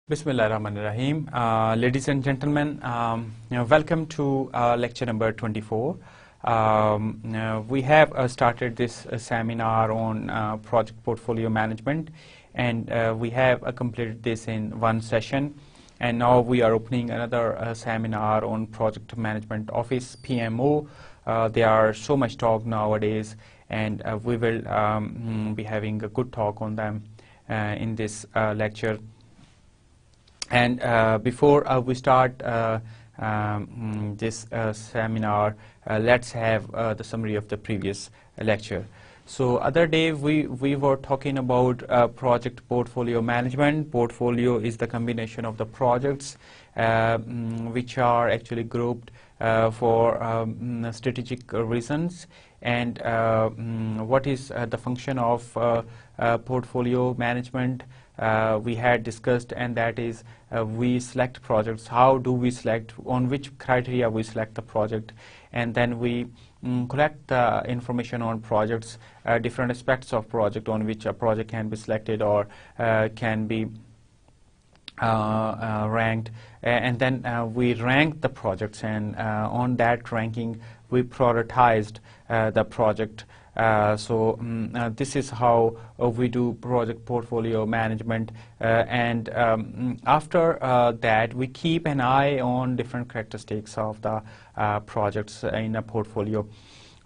Bismillahirrahmanirrahim. Ladies and gentlemen, welcome to lecture number 24. We have started this seminar on project portfolio management, and we have completed this in one session. And now we are opening another seminar on project management office, PMO. There are so much talk nowadays, and we will be having a good talk on them in this lecture. And before we start this seminar, let's have the summary of the previous lecture. So other day we were talking about project portfolio management. Portfolio is the combination of the projects which are actually grouped for strategic reasons. And what is the function of portfolio management? We had discussed, and that is we select projects. How do we select? On which criteria we select the project? And then we collect the information on projects, different aspects of project on which a project can be selected or can be ranked. And then we ranked the projects, and on that ranking we prioritized the project. So this is how we do project portfolio management, and after that we keep an eye on different characteristics of the projects in a portfolio.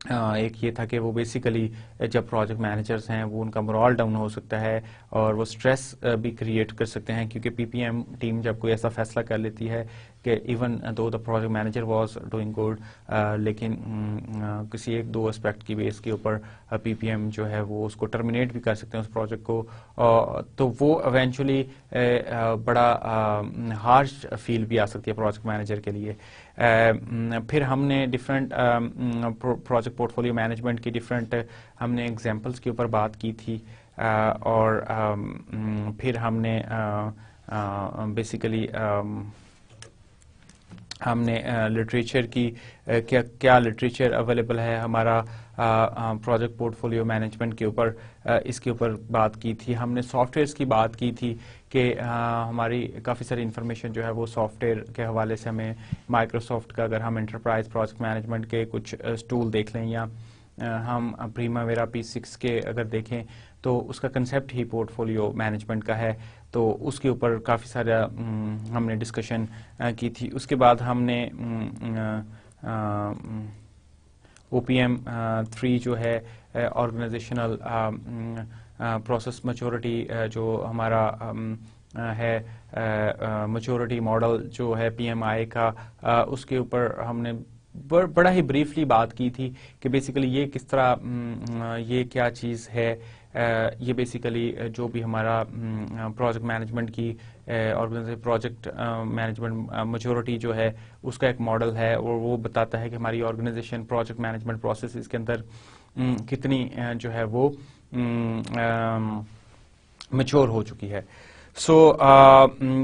ایک یہ تھا کہ وہ basically جب project managers ہیں وہ ان کا morale down ہو سکتا ہے اور وہ اسٹریس بھی کریٹ کر سکتے ہیں، کیونکہ پی پی ایم ٹیم جب کوئی ایسا فیصلہ کر لیتی ہے کہ even though the project manager was doing good, لیکن کسی ایک دو اسپیکٹ کی بیس کے اوپر پی پی ایم جو ہے وہ اس کو ٹرمینیٹ بھی کر سکتے ہیں اس پروجیکٹ کو، تو وہ ایونچولی بڑا ہارش فیل بھی آ سکتی ہے پروجیکٹ مینیجر کے لیے۔ پھر ہم نے different project portfolio management کی ڈفرینٹ ہم نے ایگزامپلس کے اوپر بات کی تھی، اور پھر ہم نے بیسیکلی ہم نے لٹریچر کی کیا لٹریچر اویلیبل ہے ہمارا پروجیکٹ پورٹ فولیو مینجمنٹ کے اوپر، اس کے اوپر بات کی تھی۔ ہم نے سافٹ ویئرس کی بات کی تھی کہ ہماری کافی ساری انفارمیشن جو ہے وہ سافٹ ویئر کے حوالے سے ہمیں مائکروسافٹ کا، اگر ہم انٹرپرائز پروجیکٹ مینجمنٹ کے کچھ ٹول دیکھ لیں یا ہم پریماویرا P6 کے اگر دیکھیں تو اس کا کنسیپٹ ہی پورٹ فولیو مینجمنٹ کا ہے، تو اس کے اوپر کافی سارا ہم نے ڈسکشن کی تھی۔ اس کے بعد ہم نے OPM 3 جو ہے آرگنائزیشنل پروسیس میچورٹی جو ہمارا ہے میچورٹی ماڈل جو ہے PMI کا، اس کے اوپر ہم نے بڑا ہی بریفلی بات کی تھی کہ بیسیکلی یہ کس طرح یہ کیا چیز ہے۔ یہ بیسیکلی جو بھی ہمارا پروجیکٹ مینجمنٹ کی آرگنائزیشن پروجیکٹ مینجمنٹ میچورٹی جو ہے اس کا ایک ماڈل ہے، اور وہ بتاتا ہے کہ ہماری آرگنائزیشن پروجیکٹ مینجمنٹ پروسیس کے اندر کتنی جو ہے وہ میچور ہو چکی ہے۔ سو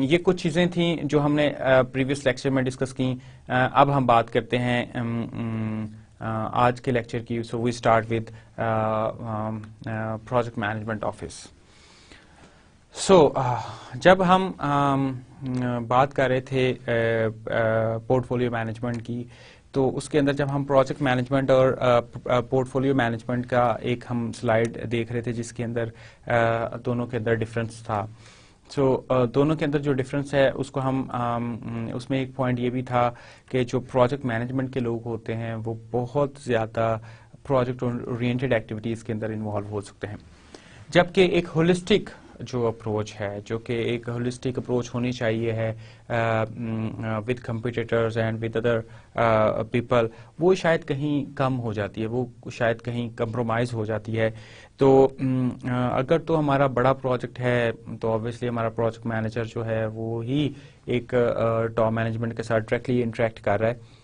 یہ کچھ چیزیں تھیں جو ہم نے پریویس لیکچر میں ڈسکس کی۔ اب ہم بات کرتے ہیں آج کے لیکچر کی۔ So we start with project management office. So جب ہم بات کر رہے تھے پورٹ فولیو مینجمنٹ کی، تو اس کے اندر جب ہم پروجیکٹ مینجمنٹ اور پورٹ فولیو مینجمنٹ کا ایک ہم سلائیڈ دیکھ رہے تھے جس کے اندر دونوں کے اندر ڈفرینس تھا۔ سو دونوں کے اندر جو ڈفرینس ہے اس کو ہم اس میں ایک پوائنٹ یہ بھی تھا کہ جو پروجیکٹ مینجمنٹ کے لوگ ہوتے ہیں وہ بہت زیادہ پروجیکٹ اورینٹڈ ایکٹیویٹیز کے اندر انوالو ہو سکتے ہیں، جبکہ ایک ہولسٹک جو اپروچ ہے، جو کہ ایک ہولسٹک اپروچ ہونی چاہیے ہے with competitors and with other people, وہ شاید کہیں کم ہو جاتی ہے، وہ شاید کہیں کمپرومائز ہو جاتی ہے۔ تو اگر تو ہمارا بڑا پروجیکٹ ہے تو obviously ہمارا پروجیکٹ مینیجر جو ہے وہ ہی ایک ٹاپ مینجمنٹ کے ساتھ ڈائریکٹلی انٹریکٹ کر رہا ہے،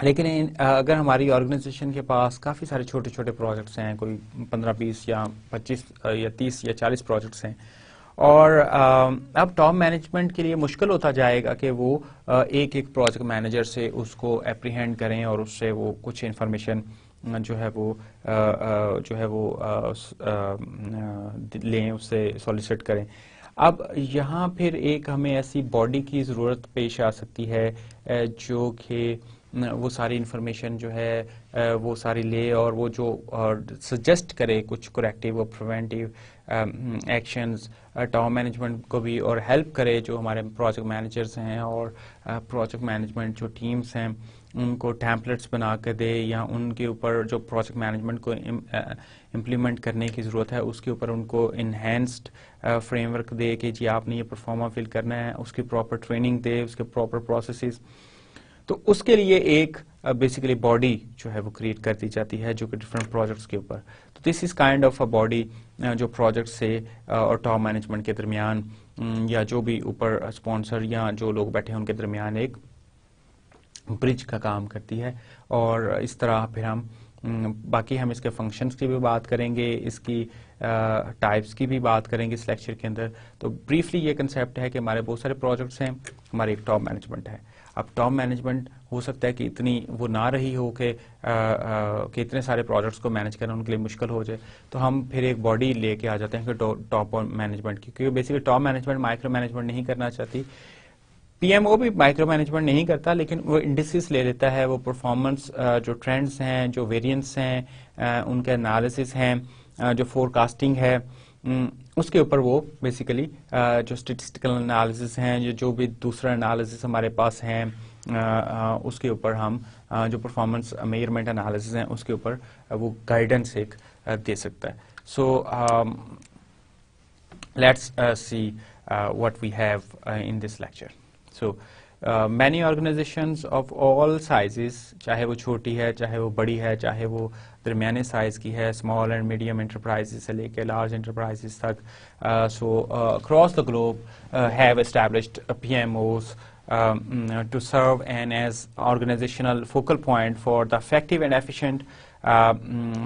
لیکن اگر ہماری آرگنائزیشن کے پاس کافی سارے چھوٹے چھوٹے پروجیکٹس ہیں، کوئی 15-20 یا 25 یا 30 یا 40 پروجیکٹس ہیں، اور اب ٹاپ مینجمنٹ کے لیے مشکل ہوتا جائے گا کہ وہ ایک ایک پروجیکٹ مینیجر سے اس کو اپریہینڈ کریں اور اس سے وہ کچھ انفارمیشن جو ہے وہ لیں، اس سے سولیسٹ کریں۔ اب یہاں پھر ایک ہمیں ایسی باڈی کی ضرورت پیش آ سکتی ہے جو کہ وہ ساری انفارمیشن جو ہے وہ ساری لے اور وہ جو سجیسٹ کرے کچھ کریکٹیو اور پریونٹیو ایکشنز ٹاپ مینجمنٹ کو بھی، اور ہیلپ کرے جو ہمارے پروجیکٹ مینیجرز ہیں اور پروجیکٹ مینجمنٹ جو ٹیمز ہیں ان کو ٹیمپلیٹس بنا کے دے، یا ان کے اوپر جو پروجیکٹ مینجمنٹ کو امپلیمنٹ کرنے کی ضرورت ہے اس کے اوپر ان کو انہینسڈ فریم ورک دے کہ جی آپ نے یہ پرفارما فل کرنا ہے، اس کی پراپر ٹریننگ دے، اس کے پراپر پروسیسز۔ تو اس کے لیے ایک بیسیکلی باڈی جو ہے وہ کریٹ کر دی جاتی ہے جو کہ ڈفرینٹ پروجیکٹس کے اوپر۔ تو this is kind of a body جو پروجیکٹ سے اور ٹاپ مینجمنٹ کے درمیان یا جو بھی اوپر اسپانسر یا جو لوگ بیٹھے ہیں ان کے درمیان ایک برج کا کام کرتی ہے۔ اور اس طرح پھر ہم باقی ہم اس کے فنکشنز کی بھی بات کریں گے، اس کی ٹائپس کی بھی بات کریں گے اس لیکچر کے اندر۔ تو بریفلی یہ کنسیپٹ ہے کہ ہمارے بہت سارے پروجیکٹس ہیں، ہماری ایک ٹاپ مینجمنٹ ہے۔ اب ٹاپ مینجمنٹ ہو سکتا ہے کہ اتنی وہ نہ رہی ہو کہ اتنے سارے پروجیکٹس کو مینج کرنا ان کے لیے مشکل ہو جائے، تو ہم پھر ایک باڈی لے کے آ جاتے ہیں کہ ٹاپ مینجمنٹ کی، کیونکہ basically top management micro management نہیں کرنا چاہتی، پی ایم او بھی مائکرو مینجمنٹ نہیں کرتا، لیکن وہ انڈیسز لے لیتا ہے، وہ پرفارمنس جو ٹرینڈز ہیں، جو ویریئنس ہیں، ان کے انالیسس ہیں، جو فور کاسٹنگ ہے، اس کے اوپر وہ بیسیکلی جو اسٹیٹسٹیکل انالیسس ہیں، جو بھی دوسرا انالیسس ہمارے پاس ہیں اس کے اوپر ہم جو پرفارمنس میئرمنٹ انالیسز ہیں اس کے اوپر وہ گائیڈنس ایک دے سکتا ہے. So let's see what we have in this lecture. So many organizations of all sizes, چاہے وہ چھوٹی ہے, چاہے وہ بڑی ہے, چاہے وہ درمیانے سائز کی ہے, small and medium enterprises سے لے کے large enterprises تک, so across the globe have established PMOs to serve and as organizational focal point for the effective and efficient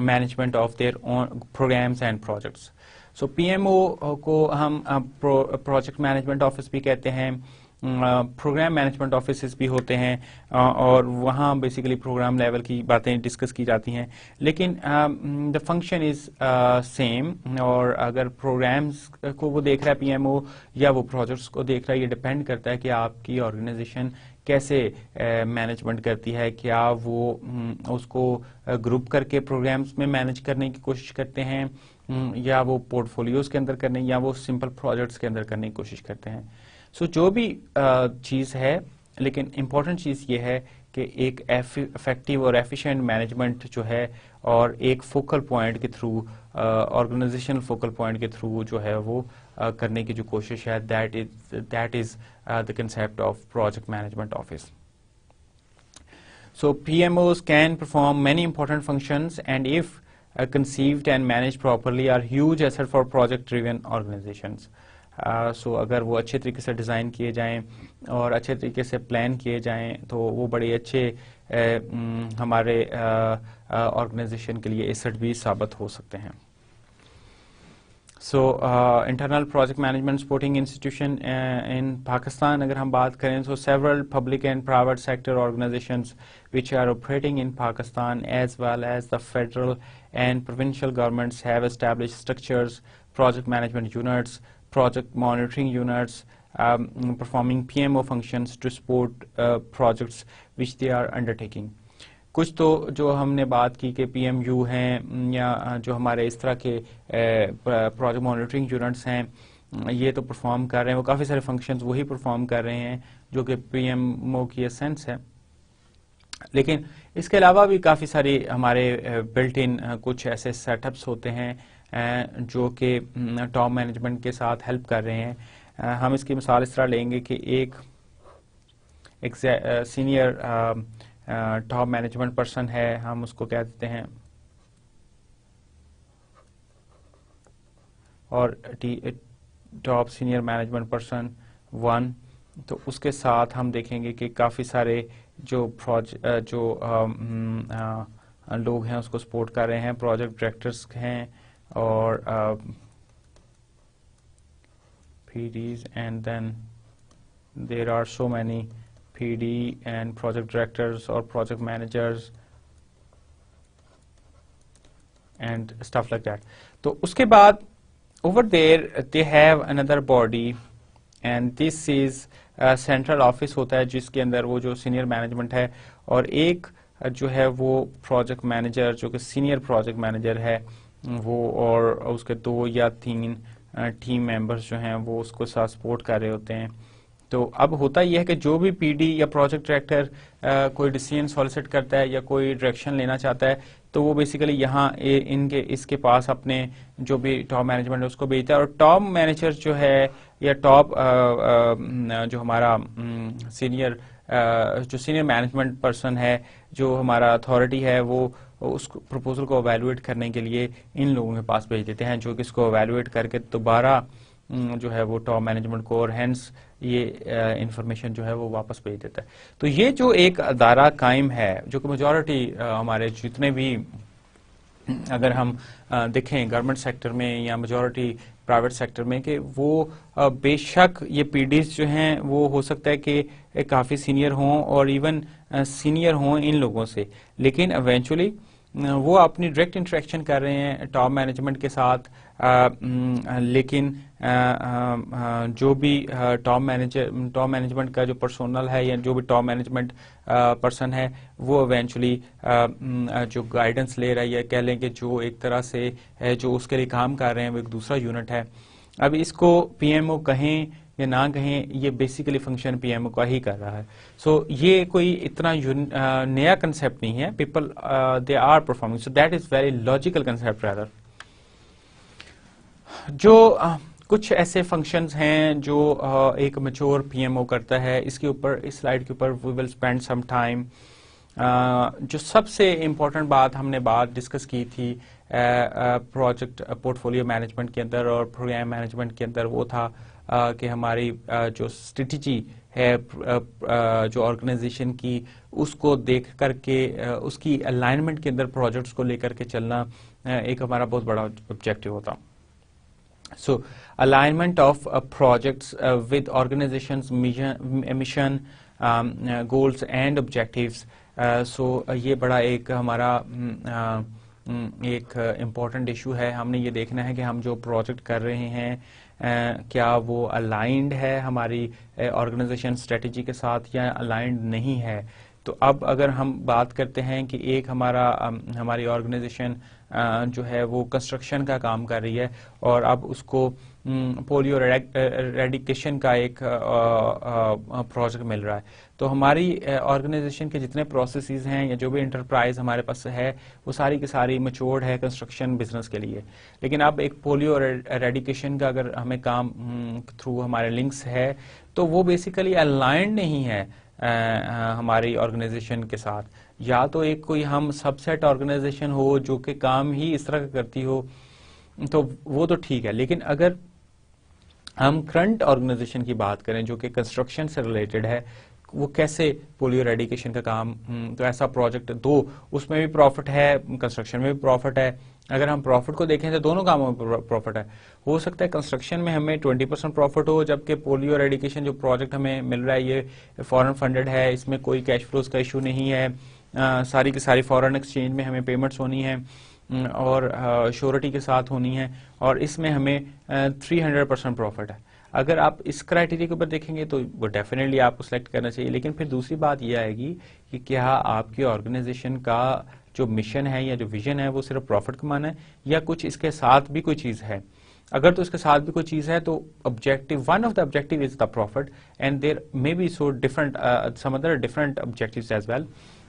management of their own programs and projects. So P M O کو ہم project management office بھی کہتے ہیں, program management offices بھی ہوتے ہیں, اور وہاں بیسیکلی پروگرام لیول کی باتیں ڈسکس کی جاتی ہیں, لیکن دا فنکشن از سیم. اور اگر پروگرامز کو وہ دیکھ رہا ہے پی ایم او یا وہ پروجیکٹس کو دیکھ رہا ہے, یہ ڈپینڈ کرتا ہے کہ آپ کی آرگنائزیشن کیسے مینجمنٹ کرتی ہے. کیا وہ اس کو گروپ کر کے پروگرامز میں مینج کرنے کی کوشش کرتے ہیں, یا وہ پورٹ فولیوز کے اندر کرنے, یا وہ سمپل پروجیکٹس کے اندر کرنے کی کوشش کرتے ہیں. سو جو بھی چیز ہے, لیکن امپورٹنٹ چیز یہ ہے کہ ایک افیکٹو اور ایفیشینٹ مینجمنٹ جو ہے, اور ایک فوکل پوائنٹ کے تھرو, آرگنائزیشنل فوکل پوائنٹ کے تھرو جو ہے وہ کرنے کی جو کوشش ہے, that is the concept of project management office. So PMOs can perform many important functions, and if conceived and managed properly are huge asset for project driven organizations. So اگر وہ اچھے طریقے سے ڈیزائن کیے جائیں اور اچھے طریقے سے پلان کیے جائیں تو وہ بڑے اچھے ہمارے آرگنائزیشن کے لیے ایسٹ بھی ثابت ہو سکتے ہیں. So internal project management supporting institution in Pakistan اگر ہم بات کریں, so several public and private sector organizations which are operating in Pakistan as well as the federal and provincial governments have established structures, project management units, project monitoring units, performing PMO functions to support projects which they are undertaking. کچھ تو جو ہم نے بات کی کہ P M you ہیں, یا جو ہمارے اس طرح کے پروجیکٹ مانیٹرنگ یونٹس ہیں, یہ تو پرفارم کر رہے ہیں, وہ کافی سارے فنکشنز وہی پرفارم کر رہے ہیں جو کہ پی ایم او کی اسینس ہے. لیکن اس کے علاوہ بھی کافی ساری ہمارے بلٹ ان کچھ ایسے سیٹ اپس ہوتے ہیں جو کہ ٹاپ مینجمنٹ کے ساتھ ہیلپ کر رہے ہیں. ہم اس کی مثال اس طرح لیں گے کہ ایک سینئر ٹاپ مینجمنٹ پرسن ہے, ہم اس کو کہہ دیتے ہیں, اور ٹاپ سینئر مینجمنٹ پرسن 1, تو اس کے ساتھ ہم دیکھیں گے کہ کافی سارے جو لوگ ہیں اس کو سپورٹ کر رہے ہیں, پروجیکٹ ڈائریکٹرز ہیں اور P Ds, and then there are so many P D and project directors اور project managers and staff like that. تو اس کے بعد over there they have another body, and this is central office ہوتا ہے جس کے اندر وہ جو سینئر مینجمنٹ ہے, اور ایک جو ہے وہ پروجیکٹ مینیجر جو کہ سینئر پروجیکٹ مینیجر ہے وہ, اور اس کے 2 یا 3 ٹیم ممبرز جو ہیں وہ اس کو ساتھ سپورٹ کر رہے ہوتے ہیں. تو اب ہوتا یہ ہے کہ جو بھی پی ڈی یا پروجیکٹ ڈائریکٹر کوئی ڈیسیژن سالیسٹ کرتا ہے یا کوئی ڈائریکشن لینا چاہتا ہے تو وہ بیسیکلی یہاں اس کے پاس اپنے جو بھی ٹاپ مینجمنٹ ہے اس کو بھیجتا ہے, اور ٹاپ مینیجر جو ہے یا ٹاپ جو ہمارا سینئر مینجمنٹ پرسن ہے, جو ہمارا اتھارٹی ہے, وہ اس پروپوزل کو ایویلویٹ کرنے کے لیے ان لوگوں کے پاس بھیج دیتے ہیں, جو کہ اس کو ایویلویٹ کر کے دوبارہ جو ہے وہ ٹاپ مینجمنٹ کو, اور ہینس یہ انفارمیشن جو ہے وہ واپس بھیج دیتا ہے. تو یہ جو ایک ادارہ قائم ہے, جو کہ میجورٹی ہمارے جتنے بھی اگر ہم دیکھیں گورنمنٹ سیکٹر میں یا میجورٹی پرائیویٹ سیکٹر میں, کہ وہ بے شک یہ پی ڈیز جو ہیں وہ ہو سکتا ہے کہ کافی سینئر ہوں اور ایون سینئر ہوں ان لوگوں سے, لیکن ایونچولی وہ اپنی ڈائریکٹ انٹریکشن کر رہے ہیں ٹاپ مینجمنٹ کے ساتھ, لیکن جو بھی ٹاپ مینجمنٹ کا جو پرسونل ہے یا جو بھی ٹاپ مینجمنٹ پرسن ہے وہ ایونچولی جو گائیڈنس لے رہا ہے, یا کہہ لیں کہ جو ایک طرح سے جو اس کے لیے کام کر رہے ہیں وہ ایک دوسرا یونٹ ہے. اب اس کو پی ایم او کہیں یا نہ کہیں یہ basically function P M O کا ہی کر رہا ہے. سو یہ کوئی اتنا نیا کنسیپٹ نہیں ہے. People they are performing, so that is very logical concept rather. جو کچھ ایسے فنکشنز ہیں جو ایک میچور پی ایم او کرتا ہے, اس کے اوپر, اس سلائیڈ کے اوپر وی ول اسپینڈ سم ٹائم. جو سب سے امپورٹنٹ بات ہم نے ڈسکس کی تھی پروجیکٹ پورٹ فولیو مینجمنٹ کے اندر اور پروگرام مینجمنٹ کے اندر, وہ تھا کہ ہماری جو اسٹریٹجی ہے جو آرگنائزیشن کی, اس کو دیکھ کر کے اس کی الائنمنٹ کے اندر پروجیکٹس کو لے کر کے چلنا ایک ہمارا بہت بڑا آبجیکٹو ہوتا. So alignment of projects with organizations mission goals and objectives. So یہ بڑا ایک ہمارا ایک امپورٹنٹ ایشو ہے. ہم نے یہ دیکھنا ہے کہ ہم جو پروجیکٹ کر رہے ہیں کیا وہ الائنڈ ہے ہماری آرگنائزیشن اسٹریٹجی کے ساتھ یا الائنڈ نہیں ہے. تو اب اگر ہم بات کرتے ہیں کہ ایک ہماری آرگنائزیشن جو ہے وہ کنسٹرکشن کا کام کر رہی ہے اور اب اس کو پولیو ریڈیکیشن کا ایک پروجیکٹ مل رہا ہے, تو ہماری آرگنائزیشن کے جتنے پروسیسز ہیں یا جو بھی انٹرپرائز ہمارے پاس ہے وہ ساری کی ساری میچورڈ ہے کنسٹرکشن بزنس کے لیے. لیکن اب ایک پولیو ریڈیکیشن کا اگر ہمیں کام تھرو ہمارے لنکس ہے تو وہ بیسیکلی الائنڈ نہیں ہے ہماری آرگنائزیشن کے ساتھ. یا تو ایک کوئی ہم سب سیٹ آرگنائزیشن ہو جو کہ کام ہی اس طرح کا کرتی ہو تو وہ تو ٹھیک ہے, لیکن اگر ہم کرنٹ آرگنائزیشن کی بات کریں جو کہ کنسٹرکشن سے ریلیٹڈ ہے, وہ کیسے پولیو ریڈیکیشن کا کام, تو ایسا پروجیکٹ دو اس میں بھی پروفٹ ہے, کنسٹرکشن میں بھی پروفٹ ہے. اگر ہم پروفٹ کو دیکھیں تو دونوں کاموں میں پروفٹ ہے. ہو سکتا ہے کنسٹرکشن میں ہمیں 20% پروفٹ ہو, جبکہ پولیو ریڈیکیشن جو پروجیکٹ ہمیں مل رہا ہے یہ فورن فنڈڈ ہے, اس میں کوئی کیش فلوز کا ایشو نہیں ہے, ساری کی ساری فورن ایکسچینج میں ہمیں پیمنٹس ہونی ہیں اور شیورٹی کے ساتھ ہونی ہے, اور اس میں ہمیں 300% پروفٹ ہے. اگر آپ اس کرائٹیریا کے اوپر دیکھیں گے تو وہ ڈیفینیٹلی آپ کو سلیکٹ کرنا چاہیے. لیکن پھر دوسری بات یہ آئے گی کہ کیا آپ کی آرگنائزیشن کا جو مشن ہے یا جو ویژن ہے وہ صرف پروفٹ کمانا ہے یا کچھ اس کے ساتھ بھی کوئی چیز ہے. اگر تو اس کے ساتھ بھی کوئی چیز ہے تو objective, one of the objective is the profit and there may be so different some other different objectives as well.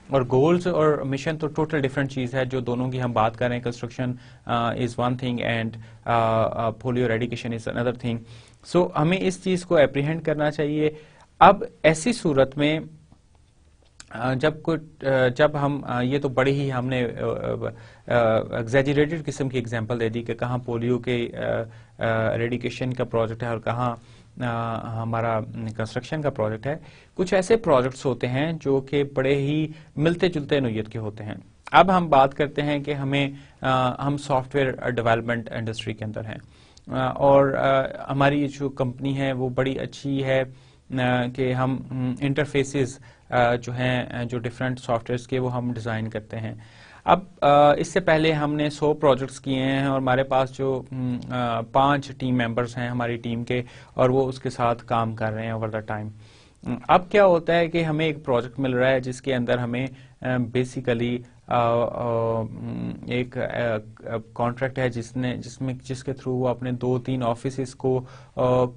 اور گولز اور مشن تو ٹوٹل ڈفرنٹ چیز ہے جو دونوں کی ہم بات کر رہے ہیں. Construction is one thing and polio eradication is another thing. So ہمیں اس چیز کو اپریہینڈ کرنا چاہیے. اب ایسی صورت میں جب ہم یہ تو بڑی ہی ہم نے ایگزیجریٹڈ قسم کی ایگزامپل دے دی کہ کہاں پولیو کے ریڈیکیشن کا پروجیکٹ ہے اور کہاں ہمارا کنسٹرکشن کا پروجیکٹ ہے. کچھ ایسے پروجیکٹس ہوتے ہیں جو کہ بڑے ہی ملتے جلتے نوعیت کے ہوتے ہیں. اب ہم بات کرتے ہیں کہ ہم سافٹ ویئر ڈیولپمنٹ انڈسٹری کے اندر ہیں اور ہماری جو کمپنی ہے وہ بڑی اچھی ہے کہ ہم انٹرفیسز جو ہیں جو ڈفرینٹ سافٹ ویئرس کے وہ ہم ڈیزائن کرتے ہیں. اب اس سے پہلے ہم نے 100 پروجیکٹس کیے ہیں اور ہمارے پاس جو 5 ٹیم ممبرس ہیں ہماری ٹیم کے اور وہ اس کے ساتھ کام کر رہے ہیں اوور دا ٹائم. اب کیا ہوتا ہے کہ ہمیں ایک پروجیکٹ مل رہا ہے جس کے اندر ہمیں بیسیکلی ایک کانٹریکٹ ہے جس کے تھرو وہ اپنے 2-3 آفیسز کو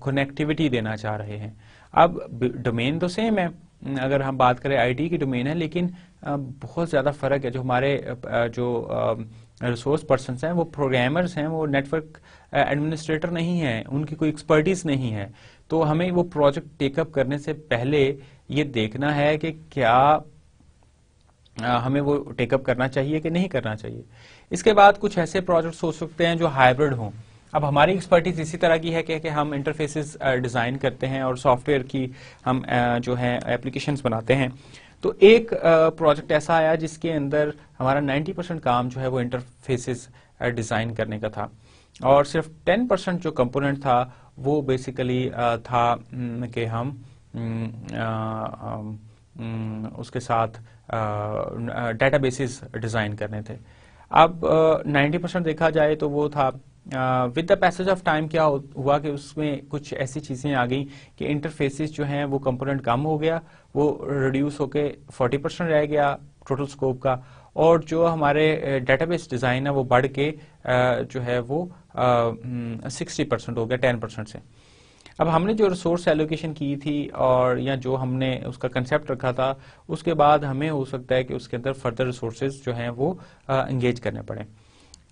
کنیکٹیوٹی دینا چاہ رہے ہیں. اب ڈومین تو سیم ہے, اگر ہم بات کریں آئی ٹی کی ڈومین ہے, لیکن بہت زیادہ فرق ہے. جو ہمارے جو ریسورس پرسنس ہیں وہ پروگرامرز ہیں, وہ نیٹ ورک ایڈمنسٹریٹر نہیں ہیں, ان کی کوئی ایکسپرٹیز نہیں ہے. تو ہمیں وہ پروجیکٹ ٹیک اپ کرنے سے پہلے یہ دیکھنا ہے کہ کیا ہمیں وہ ٹیک اپ کرنا چاہیے کہ نہیں کرنا چاہیے. اس کے بعد کچھ ایسے پروجیکٹس ہو سکتے ہیں جو ہائبرڈ ہوں. اب ہماری ایکسپرٹیز اسی طرح کی ہے کہ ہم انٹرفیسز ڈیزائن کرتے ہیں اور سافٹ ویئر کی ہم جو ہیں اپلیکیشنز بناتے ہیں. تو ایک پروجیکٹ ایسا آیا جس کے اندر ہمارا 90% کام جو ہے وہ انٹرفیسز ڈیزائن کرنے کا تھا اور صرف 10% جو کمپوننٹ تھا وہ بیسیکلی تھا کہ ہم اس کے ساتھ ڈیٹا بیسز ڈیزائن کرنے تھے. اب 90% دیکھا جائے تو وہ تھا. With the passage of time کیا ہوا کہ اس میں کچھ ایسی چیزیں آ گئیں کہ انٹرفیسز جو ہیں وہ کمپوننٹ کم ہو گیا, وہ ریڈیوس ہو کے 40% رہ گیا ٹوٹل اسکوپ کا, اور جو ہمارے ڈیٹا بیس ڈیزائن ہے وہ بڑھ کے جو ہے وہ 60% ہو گیا 10% سے. اب ہم نے جو ریسورس ایلوکیشن کی تھی اور یا جو ہم نے اس کا کنسیپٹ رکھا تھا، اس کے بعد ہمیں ہو سکتا ہے کہ اس کے اندر فردر ریسورسز جو ہیں وہ انگیج کرنے پڑیں.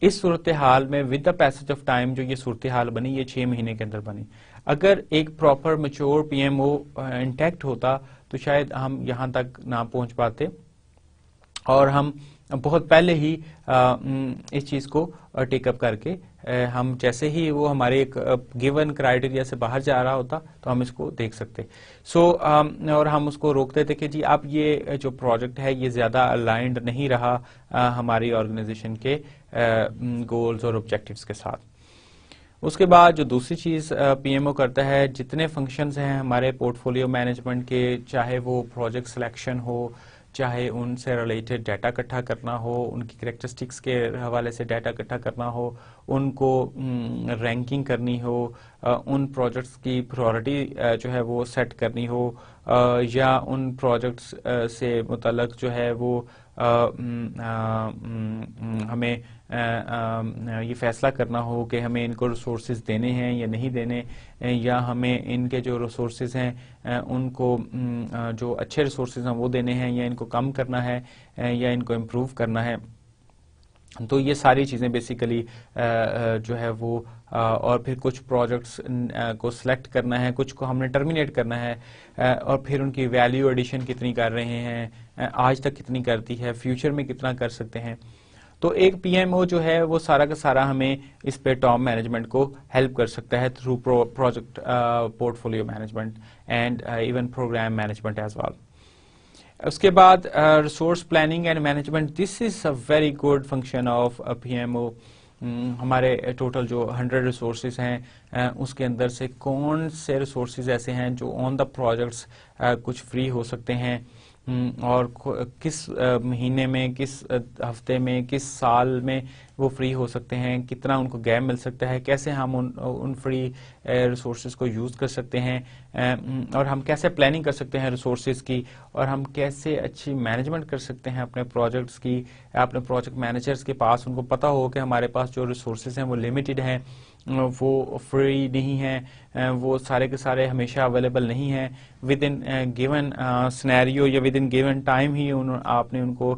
اس صورتحال میں with the passage of time جو یہ صورتحال بنی، یہ 6 مہینے کے اندر بنی. اگر ایک proper mature P M O intact ہوتا تو شاید ہم یہاں تک نہ پہنچ پاتے، اور ہم بہت پہلے ہی اس چیز کو ٹیک اپ کر کے ہم جیسے ہی وہ ہمارے ایک گیون کرائٹیریا سے باہر جا رہا ہوتا تو ہم اس کو دیکھ سکتے. اور ہم اس کو روکتے تھے کہ جی اب یہ جو پروجیکٹ ہے یہ زیادہ الائنڈ نہیں رہا ہماری آرگنائزیشن کے گولز اور آبجیکٹیوز کے ساتھ. اس کے بعد جو دوسری چیز پی ایم او کرتا ہے، جتنے فنکشنز ہیں ہمارے پورٹ فولیو مینجمنٹ کے، چاہے وہ پروجیکٹ سلیکشن ہو، چاہے ان سے ریلیٹڈ ڈیٹا اکٹھا کرنا ہو، ان کی کریکٹرسٹکس کے حوالے سے ڈیٹا اکٹھا کرنا ہو، ان کو رینکنگ کرنی ہو، ان پروجیکٹس کی پرائورٹی جو ہے وہ سیٹ کرنی ہو، یا ان پروجیکٹس سے متعلق جو ہے وہ ہمیں یہ فیصلہ کرنا ہو کہ ہمیں ان کو ریسورسز دینے ہیں یا نہیں دینے، یا ہمیں ان کے جو ریسورسز ہیں ان کو جو اچھے ریسورسز ہیں وہ دینے ہیں، یا ان کو کم کرنا ہے، یا ان کو امپروو کرنا ہے. تو یہ ساری چیزیں بیسیکلی جو ہے وہ اور پھر کچھ پروجیکٹس کو سلیکٹ کرنا ہے، کچھ کو ہم نے ٹرمینیٹ کرنا ہے، اور پھر ان کی ویلیو ایڈیشن کتنی کر رہے ہیں، آج تک کتنی کرتی ہے، فیوچر میں کتنا کر سکتے ہیں. تو ایک پی ایم او جو ہے وہ سارا کا سارا ہمیں اس پہ ٹاپ مینجمنٹ کو ہیلپ کر سکتا ہے through project portfolio management and even program management as well. اس کے بعد resource planning and management, this is a very good function of P M O. ہمارے ٹوٹل جو 100 ریسورسز ہیں اس کے اندر سے کون سے ریسورسز ایسے ہیں جو آن دا پروجیکٹس کچھ فری ہو سکتے ہیں، اور کس مہینے میں، کس ہفتے میں، کس سال میں وہ فری ہو سکتے ہیں، کتنا ان کو گیپ مل سکتا ہے، کیسے ہم ان فری ریسورسز کو یوز کر سکتے ہیں، اور ہم کیسے پلاننگ کر سکتے ہیں ریسورسز کی، اور ہم کیسے اچھی مینجمنٹ کر سکتے ہیں اپنے پروجیکٹس کی. اپنے پروجیکٹ مینیجرز کے پاس ان کو پتہ ہو کہ ہمارے پاس جو ریسورسز ہیں وہ لمیٹڈ ہیں، وہ فری نہیں ہیں، وہ سارے کے سارے ہمیشہ اویلیبل نہیں ہیں. ود ان گیون سینیریو یا ود ان گیون ٹائم ہی آپ نے ان کو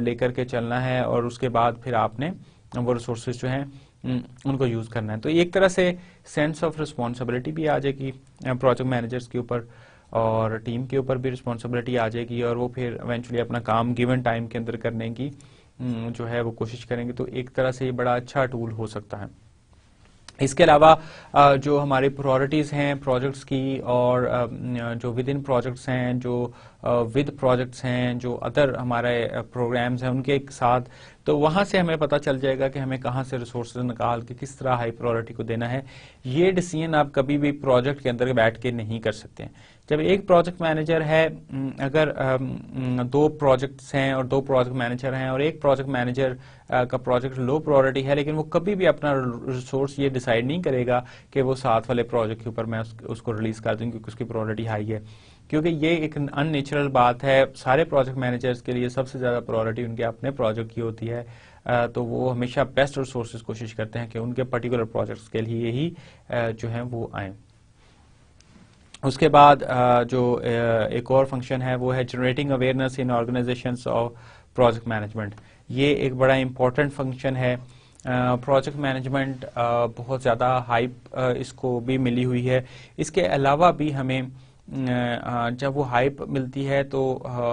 لے کر کے چلنا ہے، اور اس کے بعد پھر آپ نے وہ ریسورسز جو ہیں ان کو یوز کرنا ہے. تو ایک طرح سے سینس آف رسپانسبلٹی بھی آ جائے گی پروجیکٹ مینیجرز کے اوپر، اور ٹیم کے اوپر بھی رسپانسبلٹی آ جائے گی، اور وہ پھر ایونچولی اپنا کام گیون ٹائم کے اندر کرنے کی جو ہے وہ کوشش کریں گے. تو ایک طرح سے یہ بڑا اچھا ٹول ہو سکتا ہے. اس کے علاوہ جو ہماری پرائورٹیز ہیں پروجیکٹس کی، اور جو ود ان پروجیکٹس ہیں، جو ود پروجیکٹس ہیں، جو ادر ہمارے پروگرامز ہیں ان کے ساتھ، تو وہاں سے ہمیں پتہ چل جائے گا کہ ہمیں کہاں سے ریسورسز نکال کے کس طرح ہائی پرائورٹی کو دینا ہے. یہ ڈیسیژن آپ کبھی بھی پروجیکٹ کے اندر بیٹھ کے نہیں کر سکتے ہیں. جب ایک پروجیکٹ مینیجر ہے، اگر 2 پروجیکٹس ہیں اور 2 پروجیکٹ مینیجر ہیں، اور ایک پروجیکٹ مینیجر کا پروجیکٹ لو پرائورٹی ہے، لیکن وہ کبھی بھی اپنا ریسورس یہ ڈیسائیڈ نہیں کرے گا کہ وہ ساتھ والے پروجیکٹ کے اوپر میں اس کو ریلیز کر دوں کیونکہ اس کی پرائورٹی ہائی ہے. کیونکہ یہ ایک ان نیچرل بات ہے، سارے پروجیکٹ مینیجرز کے لیے سب سے زیادہ پرائورٹی ان کے اپنے پروجیکٹ کی ہوتی ہے. تو وہ ہمیشہ بیسٹ ریسورسز کوشش کرتے ہیں کہ ان کے پرٹیکولر پروجیکٹس کے لیے ہی جو ہیں وہ آئیں. اس کے بعد جو ایک اور فنکشن ہے وہ ہے generating awareness in organizations of project management. یہ ایک بڑا امپورٹنٹ فنکشن ہے. پروجیکٹ مینجمنٹ بہت زیادہ ہائپ اس کو بھی ملی ہوئی ہے. اس کے علاوہ بھی ہمیں جب وہ ہائپ ملتی ہے تو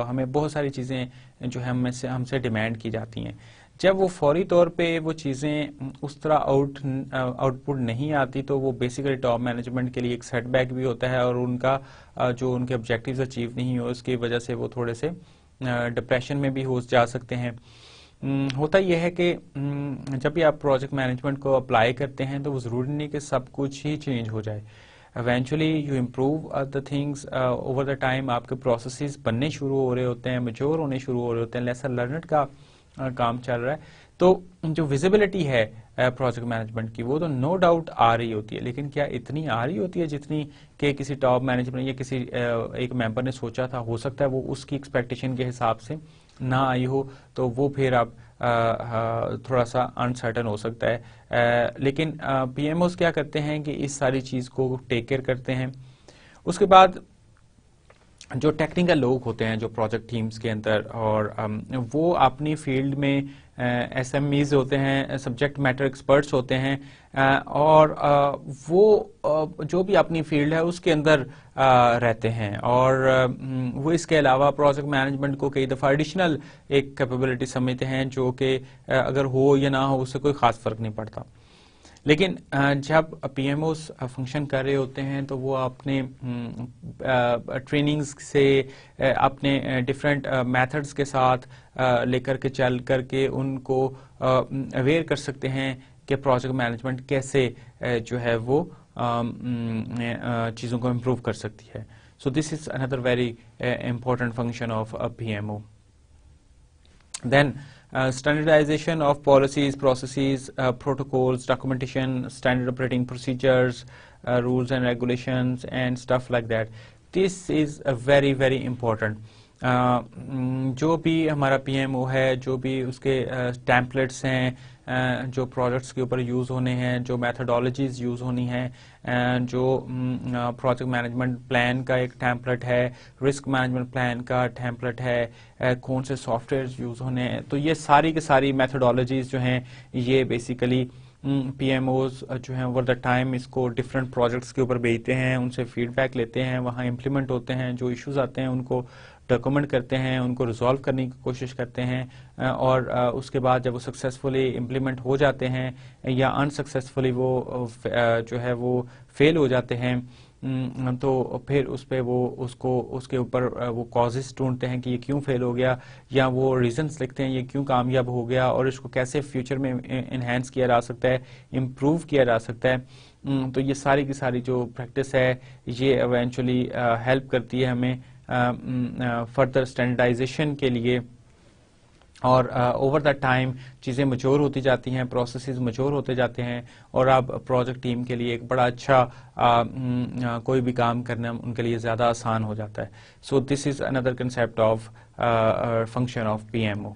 ہمیں بہت ساری چیزیں جو ہے ہم سے ڈیمانڈ کی جاتی ہیں. جب وہ فوری طور پہ وہ چیزیں اس طرح آؤٹ پٹ نہیں آتی تو وہ بیسیکلی ٹاپ مینجمنٹ کے لیے ایک سیٹ بیک بھی ہوتا ہے، اور ان کا جو ان کے آبجیکٹیوز اچیو نہیں ہو اس کی وجہ سے وہ تھوڑے سے ڈپریشن میں بھی ہو جا سکتے ہیں. ہوتا یہ ہے کہ جب بھی آپ پروجیکٹ مینجمنٹ کو اپلائی کرتے ہیں تو وہ ضروری نہیں کہ سب کچھ ہی چینج ہو جائے. Eventually you improve the things over the time. آپ کے پروسیسز بننے شروع ہو رہے ہوتے ہیں، میچور ہونے شروع ہو رہے ہوتے ہیں، لیسن لرنڈ کا کام چل رہا ہے. تو جو ویزیبلٹی ہے پروجیکٹ مینجمنٹ کی وہ تو نو ڈاؤٹ آ رہی ہوتی ہے، لیکن کیا اتنی آ رہی ہوتی ہے جتنی کہ کسی ٹاپ مینجمنٹ یا کسی ایک ممبر نے سوچا تھا؟ ہو سکتا ہے وہ اس کی ایکسپیکٹیشن کے حساب سے نہ آئی ہو تو وہ پھر اب تھوڑا سا انسرٹن ہو سکتا ہے. لیکن پی ایم اوز کیا کرتے ہیں کہ اس ساری چیز کو ٹیک کیئر کرتے ہیں. اس کے بعد جو ٹیکنیکل لوگ ہوتے ہیں جو پروجیکٹ ٹیمز کے اندر، اور وہ اپنی فیلڈ میں ایس ایم ایز ہوتے ہیں، سبجیکٹ میٹر ایکسپرٹس ہوتے ہیں، اور وہ جو بھی اپنی فیلڈ ہے اس کے اندر رہتے ہیں، اور وہ اس کے علاوہ پروجیکٹ مینجمنٹ کو کئی دفعہ ایڈیشنل ایک کیپیبلٹی سمجھتے ہیں جو کہ اگر ہو یا نہ ہو اس سے کوئی خاص فرق نہیں پڑتا. لیکن جب پی ایم اوز فنکشن کر رہے ہوتے ہیں تو وہ اپنے ٹریننگز سے، اپنے ڈفرینٹ میتھڈز کے ساتھ لے کر کے چل کر کے ان کو اویئر کر سکتے ہیں کہ پروجیکٹ مینجمنٹ کیسے جو ہے وہ چیزوں کو امپروو کر سکتی ہے. So this is another very important function of P M O. Then standardization of policies, processes, protocols, documentation, standard operating procedures, rules and regulations and stuff like that. This is very very important. جو بھی ہمارا پی M او ہے، جو بھی اس کے templates ہیں جو projects کے اوپر یوز ہونے ہیں، جو میتھڈالوجیز یوز ہونی ہیں، جو پروجیکٹ مینجمنٹ پلان کا ایک ٹیمپلیٹ ہے، رسک مینجمنٹ پلان کا ٹیمپلیٹ ہے، کون سے سافٹ ویئرز یوز ہونے ہیں، تو یہ ساری کی ساری میتھڈالوجیز جو ہیں یہ بیسیکلی پی ایم اوز جو ہیں اوور دا ٹائم اس کو ڈفرینٹ پروجیکٹس کے اوپر بھیجتے ہیں، ان سے فیڈ بیک لیتے ہیں، وہاں امپلیمنٹ ہوتے ہیں، جو ایشوز آتے ہیں ان کو ڈاکومنٹ کرتے ہیں، ان کو ریزالو کرنے کی کوشش کرتے ہیں، اور اس کے بعد جب وہ سکسیزفلی امپلیمنٹ ہو جاتے ہیں یا انسکسیزفلی وہ جو ہے وہ فیل ہو جاتے ہیں، تو پھر اس پہ وہ اس کے اوپر وہ کازز ڈھونڈتے ہیں کہ یہ کیوں فیل ہو گیا، یا وہ ریزنس لکھتے ہیں یہ کیوں کامیاب ہو گیا اور اس کو کیسے فیوچر میں انہینس کیا جا سکتا ہے، امپروو کیا جا سکتا ہے. تو یہ ساری کی ساری جو پریکٹس ہے یہ ایونچولی ہیلپ کرتی ہے ہمیں فردر اسٹینڈرڈائزیشن کے لیے، اور اوور دا ٹائم چیزیں میچور ہوتی جاتی ہیں، پروسیسز میچور ہوتے جاتے ہیں، اور اب پروجیکٹ ٹیم کے لیے ایک بڑا اچھا کوئی بھی کام کرنا ان کے لیے زیادہ آسان ہو جاتا ہے. So this is another concept of function of P M O.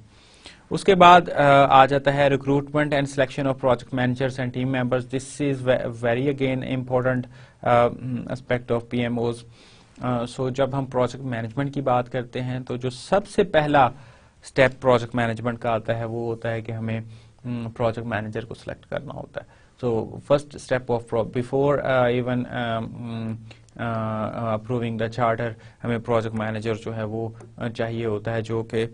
اس کے بعد آ جاتا ہے recruitment and selection of project managers and team members. This is very again important aspect of P M Os. So جب ہم project management کی بات کرتے ہیں تو جو سب سے پہلا اسٹیپ پروجیکٹ مینجمنٹ کا آتا ہے وہ ہوتا ہے کہ ہمیں پروجیکٹ مینیجر کو سلیکٹ کرنا ہوتا ہے. So first step of before even approving the charter ہمیں پروجیکٹ مینیجر جو ہے وہ چاہیے ہوتا ہے، جو کہ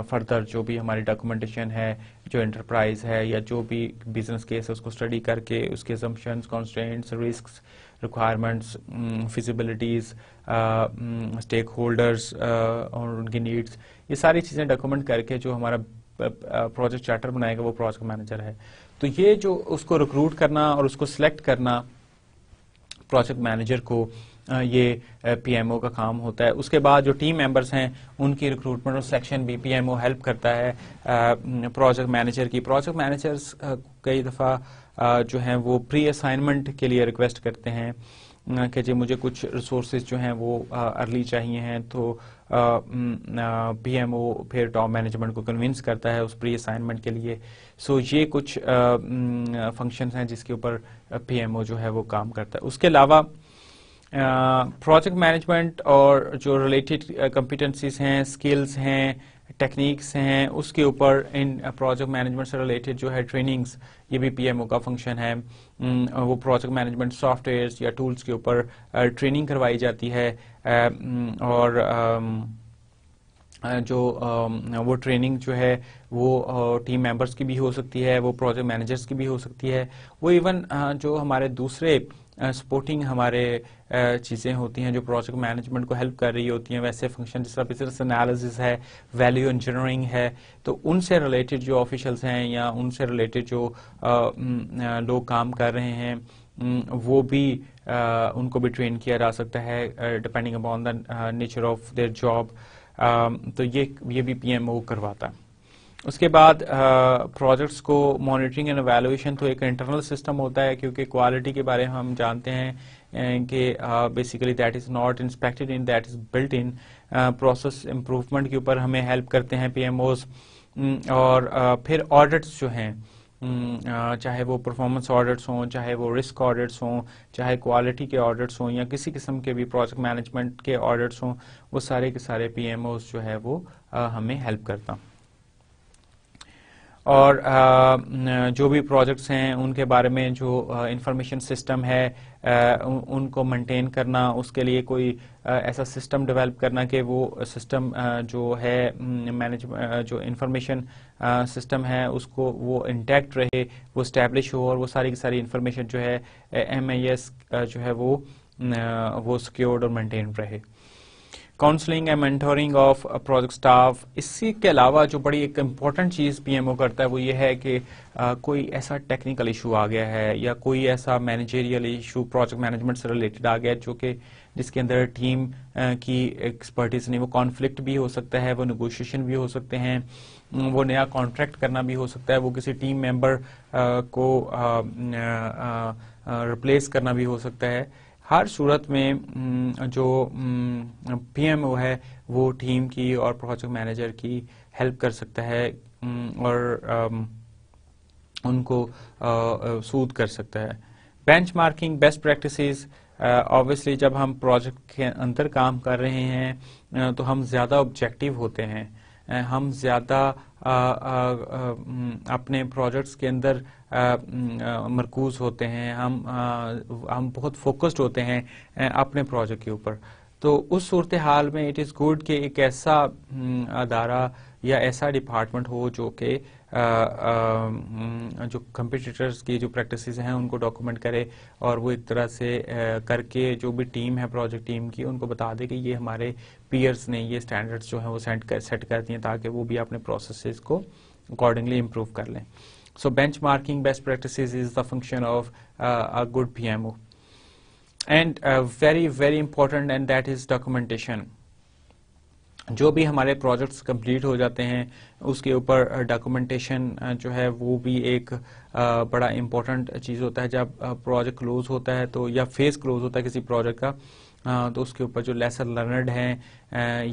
فردر جو بھی ہماری ڈاکومنٹیشن ہے، جو انٹرپرائز ہے یا جو بھی بزنس کیس ہے اس کو اسٹڈی کر کے اس کے assumptions, constraints, risks, requiremنٹس، فیزیبلٹیز، اسٹیک ہولڈرز اور ان کی نیڈس، یہ ساری چیزیں ڈاکومنٹ کر کے جو ہمارا پروجیکٹ چارٹر بنائے گا وہ پروجیکٹ مینیجر ہے. تو یہ جو اس کو ریکروٹ کرنا اور اس کو سلیکٹ کرنا پروجیکٹ مینیجر کو یہ پی ایم او کا کام ہوتا ہے. اس کے بعد جو ٹیم ممبرس ہیں ان کی ریکروٹمنٹ اور سلیکشن بھی پی ایم او ہیلپ کرتا ہے پروجیکٹ مینیجر کی. پروجیکٹ مینیجرز کئی دفعہ جو ہیں وہ پری اسائنمنٹ کے لیے ریکویسٹ کرتے ہیں کہ جی مجھے کچھ ریسورسز جو ہیں وہ ارلی چاہیے ہیں، تو پی ایم او پھر ٹاپ مینجمنٹ کو کنونس کرتا ہے اس پری اسائنمنٹ کے لیے. سو یہ کچھ فنکشنز ہیں جس کے اوپر پی ایم او جو ہے وہ کام کرتا ہے. اس کے علاوہ پروجیکٹ مینجمنٹ اور جو ریلیٹڈ کمپیٹنسیز ہیں، اسکلز ہیں، ٹیکنیکس ہیں، اس کے اوپر ان پروجیکٹ مینجمنٹ سے ریلیٹڈ جو ہے ٹریننگز، یہ بھی پی ایم او کا فنکشن ہے. وہ پروجیکٹ مینجمنٹ سافٹ ویئرس یا ٹولس کے اوپر ٹریننگ کروائی جاتی ہے، اور جو وہ ٹریننگ جو ہے وہ ٹیم ممبرس کی بھی ہو سکتی ہے، وہ پروجیکٹ مینیجرس کی بھی ہو سکتی ہے، وہ ایون جو ہمارے دوسرے سپورٹنگ ہمارے چیزیں ہوتی ہیں جو پروجیکٹ مینجمنٹ کو ہیلپ کر رہی ہوتی ہیں، ویسے فنکشن جس طرح بزنس انالیسس ہے، ویلیو انجینئرنگ ہے، تو ان سے ریلیٹڈ جو آفیشلس ہیں یا ان سے ریلیٹڈ جو لوگ کام کر رہے ہیں وہ بھی ان کو بھی ٹرین کیا جا سکتا ہے depending upon the nature of their job. تو یہ بھی پی ایم او کرواتا ہے. اس کے بعد پروجیکٹس کو مانیٹرنگ اینڈ ایویلویشن تو ایک انٹرنل سسٹم ہوتا ہے، کیونکہ کوالٹی کے بارے میں ہم جانتے ہیں کہ basically that is not inspected in, that is built in. Process improvement کے اوپر ہمیں ہیلپ کرتے ہیں پی ایم اوز. اور پھر آڈٹس جو ہیں چاہے وہ پرفارمنس آڈٹس ہوں, چاہے وہ رسک آڈٹس ہوں, چاہے کوالٹی کے آڈٹس ہوں, یا کسی قسم کے بھی پروجیکٹ مینجمنٹ کے آڈٹس ہوں, وہ سارے کے سارے پی ایم اوز جو ہے وہ ہمیں ہیلپ کرتا. اور جو بھی پروجیکٹس ہیں ان کے بارے میں جو انفارمیشن سسٹم ہے ان کو مینٹین کرنا, اس کے لیے کوئی ایسا سسٹم ڈیولپ کرنا کہ وہ سسٹم جو ہے جو انفارمیشن سسٹم ہے اس کو وہ انٹیکٹ رہے, وہ اسٹیبلش ہو, اور وہ ساری کی ساری انفارمیشن جو ہے ایم آئی ایس جو ہے وہ سیکیورڈ اور مینٹین رہے. Counselling and mentoring of project staff. اسی کے علاوہ جو بڑی ایک امپورٹنٹ چیز پی ایم او کرتا ہے وہ یہ ہے کہ کوئی ایسا ٹیکنیکل ایشو آ گیا ہے یا کوئی ایسا مینیجریل ایشو پروجیکٹ مینجمنٹ سے ریلیٹڈ آ گیا ہے جو کہ جس کے اندر ٹیم کی ایکسپرٹیز نہیں, وہ کانفلکٹ بھی ہو سکتا ہے, وہ نیگوشیشن بھی ہو سکتے ہیں, وہ نیا کانٹریکٹ کرنا بھی ہو سکتا ہے, وہ کسی ٹیم ممبر کو ریپلیس کرنا بھی ہو سکتا ہے. ہر صورت میں جو پی ایم او ہے وہ ٹیم کی اور پروجیکٹ مینیجر کی ہیلپ کر سکتا ہے اور ان کو سود کر سکتا ہے. Bench marking best practices. obviously جب ہم پروجیکٹ کے اندر کام کر رہے ہیں تو ہم زیادہ آبجیکٹو ہوتے ہیں, ہم زیادہ اپنے پروجیکٹس کے اندر مرکوز ہوتے ہیں, ہم بہت فوکسڈ ہوتے ہیں اپنے پروجیکٹ کے اوپر. تو اس صورتحال میں اٹ از گڈ کہ ایک ایسا ادارہ یا ایسا ڈپارٹمنٹ ہو جو کہ جو کمپیٹیٹرز کی جو پریکٹسز ہیں ان کو ڈاکومنٹ کرے, اور وہ ایک طرح سے کر کے جو بھی ٹیم ہے پروجیکٹ ٹیم کی ان کو بتا دے کہ یہ ہمارے پیئرس نے یہ اسٹینڈرڈس جو ہیں وہ سیٹ کر دیے تاکہ وہ بھی اپنے پروسیسز کو اکارڈنگلی امپروو کر لیں. So benchmarking best practices is the function of a good PMO. And very very important, and that is documentation. جو بھی ہمارے پروجیکٹس کمپلیٹ ہو جاتے ہیں اس کے اوپر ڈاکومنٹیشن جو ہے وہ بھی ایک بڑا امپورٹنٹ چیز ہوتا ہے. جب پروجیکٹ کلوز ہوتا ہے تو یا فیز کلوز ہوتا ہے کسی پروجیکٹ کا تو اس کے اوپر جو لیسن لرنڈ ہیں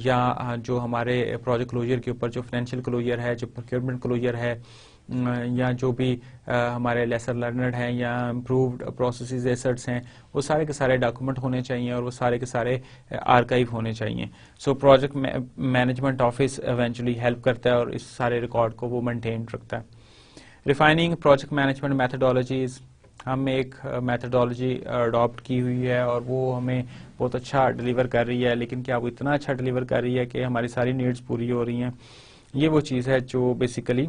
یا جو ہمارے پروجیکٹ کلوجر کے اوپر جو فائنینشیل کلوجر ہے, جو پروکیورمنٹ کلوجر ہے, یا جو بھی ہمارے لیسن لرنڈ ہیں یا امپرووڈ پروسیسز ایسٹس ہیں, وہ سارے کے سارے ڈاکومنٹ ہونے چاہیے اور وہ سارے کے سارے آرکائیو ہونے چاہیے. So project management office eventually help کرتا ہے اور اس سارے ریکارڈ کو وہ مینٹین رکھتا ہے. Refining project management methodologies. ہم ایک میتھڈالوجی اڈاپٹ کی ہوئی ہے اور وہ ہمیں بہت اچھا ڈلیور کر رہی ہے, لیکن کیا وہ اتنا اچھا ڈلیور کر رہی ہے کہ ہماری ساری نیڈز پوری ہو رہی ہیں؟ یہ وہ چیز ہے جو بیسیکلی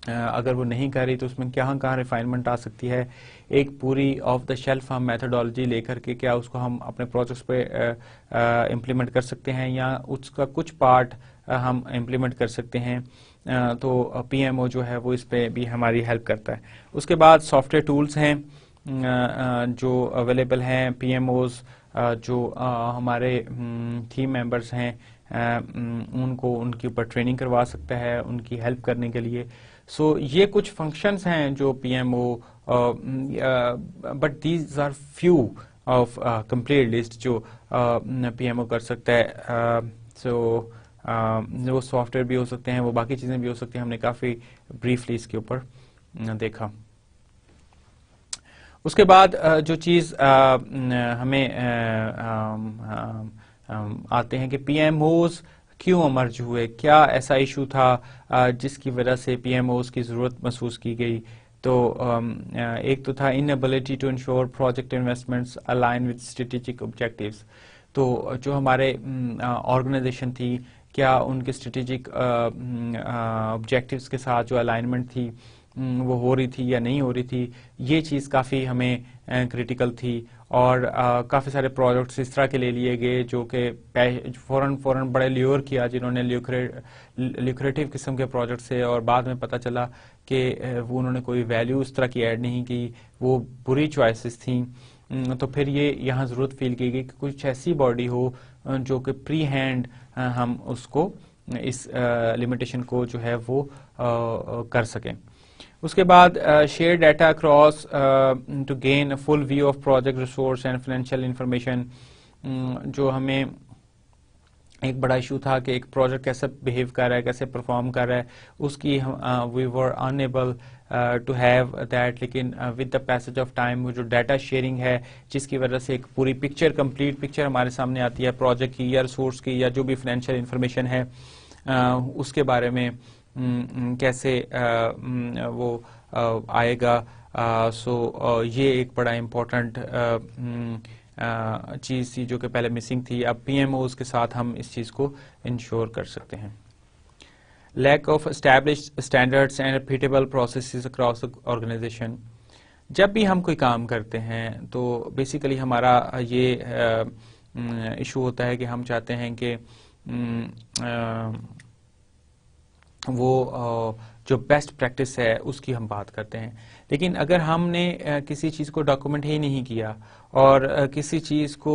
اگر وہ نہیں کر رہی تو اس میں کہاں ریفائنمنٹ آ سکتی ہے. ایک پوری آف دا شیلف ہم میتھڈالوجی لے کر کے کیا اس کو ہم اپنے پروجیکٹس پہ امپلیمنٹ کر سکتے ہیں یا اس کا کچھ پارٹ ہم امپلیمنٹ کر سکتے ہیں. تو پی ایم او جو ہے وہ اس پہ بھی ہماری ہیلپ کرتا ہے. اس کے بعد سافٹ ویئر ٹولس ہیں جو اویلیبل ہیں. پی ایم اوز جو ہمارے ٹیم ممبرس ہیں ان کو ان کے اوپر ٹریننگ کروا سکتا ہے ان کی ہیلپ کرنے کے لیے. سو یہ کچھ فنکشنز ہیں جو P M O, but these are few of complete list جو پی ایم او کر سکتا ہے. سو وہ سافٹ ویئر بھی ہو سکتے ہیں, وہ باقی چیزیں بھی ہو سکتی ہیں. ہم نے کافی بریفلی اس کے اوپر دیکھا. اس کے بعد جو چیز ہمیں آتے ہیں کہ پی ایم اوز کیوں امرج ہوئے, کیا ایسا ایشو تھا جس کی وجہ سے پی ایم اوز کی ضرورت محسوس کی گئی. تو ایک تو تھا inability to ensure project investments align with strategic objectives. تو جو ہمارے آرگنائزیشن تھی کیا ان کے اسٹریٹجک آبجیکٹیوز کے ساتھ جو الائنمنٹ تھی وہ ہو رہی تھی یا نہیں ہو رہی تھی. یہ چیز کافی ہمیں کریٹیکل تھی اور کافی سارے پروجیکٹس اس طرح کے لے لیے گئے جو کہ فوراً بڑے لیور کیا جنہوں نے لیوکریٹو قسم کے پروجیکٹ سے, اور بعد میں پتہ چلا کہ وہ انہوں نے کوئی ویلیو اس طرح کی ایڈ نہیں کی, وہ بری چوائسیز تھیں. تو پھر یہ یہاں ضرورت فیل کی گئی کہ کچھ ایسی باڈی ہو جو کہ پری ہینڈ ہم اس کو اس لمیٹیشن کو جو ہے وہ کر سکیں. اس کے بعد share data across to gain full view of project resource and financial information. جو ہمیں ایک بڑا ایشو تھا کہ ایک پروجیکٹ کیسے بہیو کر رہا ہے, کیسے پرفارم کر رہا ہے, اس کی وی were unable to have that. لیکن with the passage of time وہ جو ڈیٹا شیئرنگ ہے جس کی وجہ سے ایک پوری پکچر, کمپلیٹ پکچر ہمارے سامنے آتی ہے پروجیکٹ کی یا ریسورس کی یا جو بھی فائنینشیل انفارمیشن ہے اس کے بارے میں کیسے وہ آئے گا. سو یہ ایک بڑا امپورٹنٹ چیز تھی جو کہ پہلے مسنگ تھی. اب پی ایم اوز کے ساتھ ہم اس چیز کو انشور کر سکتے ہیں. Lack of established standards and repeatable processes across organization. جب بھی ہم کوئی کام کرتے ہیں تو بیسیکلی ہمارا یہ ایشو ہوتا ہے کہ ہم چاہتے ہیں کہ وہ جو بیسٹ پریکٹس ہے اس کی ہم بات کرتے ہیں. لیکن اگر ہم نے کسی چیز کو ڈاکومنٹ ہی نہیں کیا اور کسی چیز کو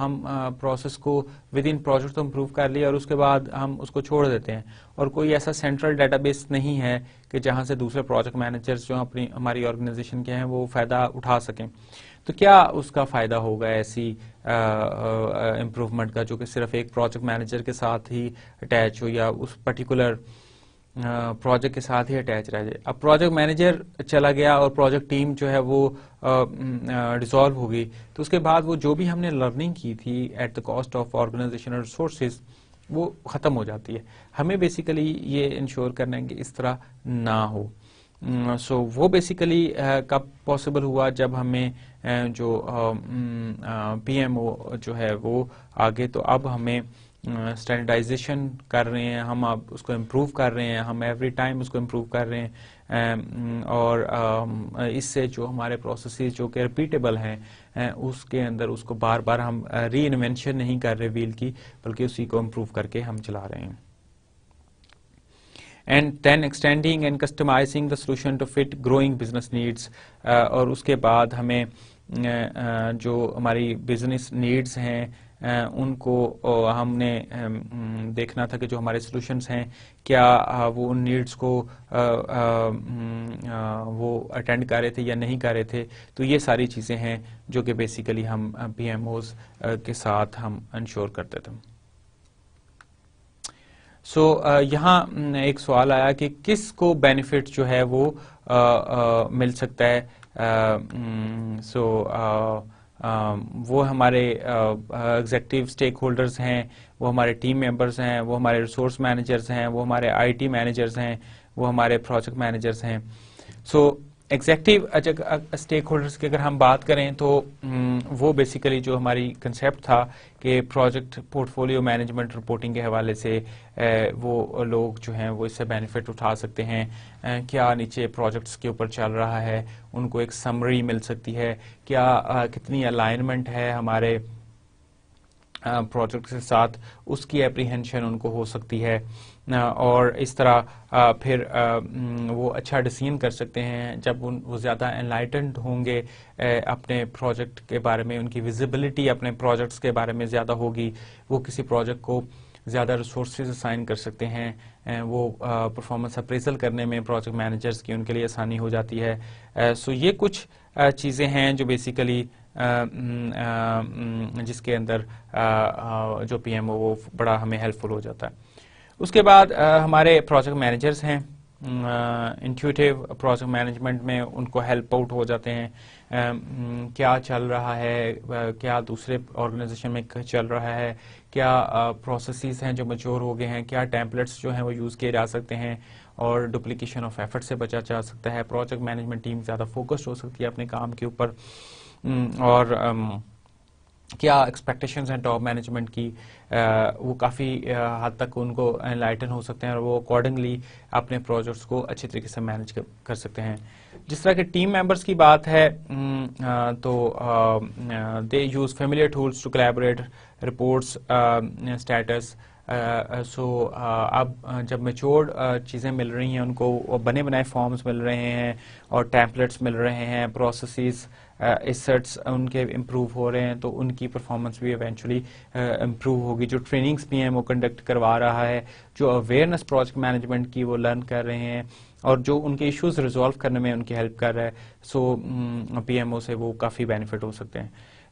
ہم پروسیس کو ود ان پروجیکٹ تو امپروو کر لیا اور اس کے بعد ہم اس کو چھوڑ دیتے ہیں اور کوئی ایسا سینٹرل ڈیٹا بیس نہیں ہے کہ جہاں سے دوسرے پروجیکٹ مینیجرز جو ہماری آرگنائزیشن کے ہیں وہ فائدہ اٹھا سکیں, تو کیا اس کا فائدہ ہوگا ایسی امپروومنٹ کا جو کہ صرف ایک پروجیکٹ مینیجر کے ساتھ ہی اٹیچ ہو یا اس پرٹیکولر پروجیکٹ کے ساتھ ہی اٹیچ رہ جائے. اب پروجیکٹ مینیجر چلا گیا اور پروجیکٹ ٹیم جو ہے وہ ڈیزالو ہو گئی, تو اس کے بعد وہ جو بھی ہم نے لرننگ کی تھی at the cost of organizational resources وہ ختم ہو جاتی ہے. ہمیں بیسیکلی یہ انشور کرنا ہے کہ اس طرح نہ ہو. سو وہ بیسیکلی کب پاسبل ہوا جب ہمیں جو پی ایم او جو ہے وہ آگے, تو اب ہمیں اسٹینڈرڈائزیشن کر رہے ہیں, ہم اب اس کو امپروو کر رہے ہیں, ہم ایوری ٹائم اس کو امپروو کر رہے ہیں اور اس سے جو ہمارے پروسیسز جو کہ ریپیٹیبل ہیں اس کے اندر اس کو بار بار ہم ری انوینشن نہیں کر رہے ویل کی, بلکہ اسی کو امپروو کر کے ہم چلا رہے ہیں. And then extending and customizing the solution to fit growing business needs. اور اس کے بعد ہمیں جو ہماری بزنس نیڈس ہیں ان کو ہم نے دیکھنا تھا کہ جو ہمارے سولوشنز ہیں کیا وہ ان نیڈس کو وہ اٹینڈ کر رہے تھے یا نہیں کر رہے تھے. تو یہ ساری چیزیں ہیں جو کہ بیسیکلی ہم پی ایم اوز کے ساتھ ہم انشور کرتے تھے. سو یہاں ایک سوال آیا کہ کس کو بینیفٹ جو ہے وہ مل سکتا ہے. سو وہ ہمارے ایگزیکٹو اسٹیک ہولڈرز ہیں, وہ ہمارے ٹیم ممبرز ہیں, وہ ہمارے ریسورس مینیجرز ہیں, وہ ہمارے آئی ٹی مینیجرز ہیں, وہ ہمارے پروجیکٹ مینیجرز ہیں. سو ایگزیکٹو اسٹیک ہولڈرز کی اگر ہم بات کریں تو وہ بیسیکلی جو ہماری کنسیپٹ تھا کہ project portfolio management reporting کے حوالے سے وہ لوگ جو ہیں وہ اس سے بینیفٹ اٹھا سکتے ہیں. کیا نیچے پروجیکٹس کے اوپر چل رہا ہے ان کو ایک سمری مل سکتی ہے, کیا کتنی الائنمنٹ ہے ہمارے پروجیکٹ کے ساتھ, اس کی اپریہنشن ان کو ہو سکتی ہے اور اس طرح پھر وہ اچھا ڈیسیژن کر سکتے ہیں جب وہ زیادہ انلائٹنڈ ہوں گے اپنے پروجیکٹ کے بارے میں, ان کی ویزیبلٹی اپنے پروجیکٹس کے بارے میں زیادہ ہوگی, وہ کسی پروجیکٹ کو زیادہ ریسورسز اسائن کر سکتے ہیں, وہ پرفارمنس اپریزل کرنے میں پروجیکٹ مینیجرز کی ان کے لیے آسانی ہو جاتی ہے. سو یہ کچھ چیزیں ہیں جو بیسیکلی جس کے اندر جو پی ایم او وہ بڑا ہمیں ہیلپ فل ہو جاتا ہے. اس کے بعد ہمارے پروجیکٹ مینیجرز ہیں, انٹیوٹیو پروجیکٹ مینجمنٹ میں ان کو ہیلپ آؤٹ ہو جاتے ہیں, کیا چل رہا ہے, کیا دوسرے آرگنائزیشن میں چل رہا ہے, کیا پروسیسز ہیں جو میچور ہو گئے ہیں, کیا ٹیمپلیٹس جو ہیں وہ یوز کیے جا سکتے ہیں اور ڈپلیکیشن آف ایفرٹ سے بچا جا سکتا ہے. پروجیکٹ مینجمنٹ ٹیم زیادہ فوکسڈ ہو سکتی ہے اپنے کام کے اوپر, اور کیا ایکسپیکٹیشنز ہیں ٹاپ مینجمنٹ کی, وہ کافی حد تک ان کو انلائٹن ہو سکتے ہیں اور وہ اکارڈنگلی اپنے پروجیکٹس کو اچھی طریقے سے مینج کر سکتے ہیں. جس طرح کہ ٹیم ممبرس کی بات ہے تو they use familiar tools to collaborate, reports, status. So اب جب میچورڈ چیزیں مل رہی ہیں ان کو, بنے بنائے فارمز مل رہے ہیں اور ٹیمپلیٹس مل رہے ہیں, پروسیسز ایسٹس ان کے امپروو ہو رہے ہیں, تو ان کی پرفارمنس بھی ایونچولی امپروو ہوگی. جو trainings P M O conduct کروا رہا ہے, جو اویئرنیس پروجیکٹ مینجمنٹ کی وہ لرن کر رہے ہیں اور جو ان کے ایشوز ریزالو کرنے میں ان کی ہیلپ کر رہا ہے, سو پی ایم او سے وہ کافی بینیفٹ ہو سکتے ہیں.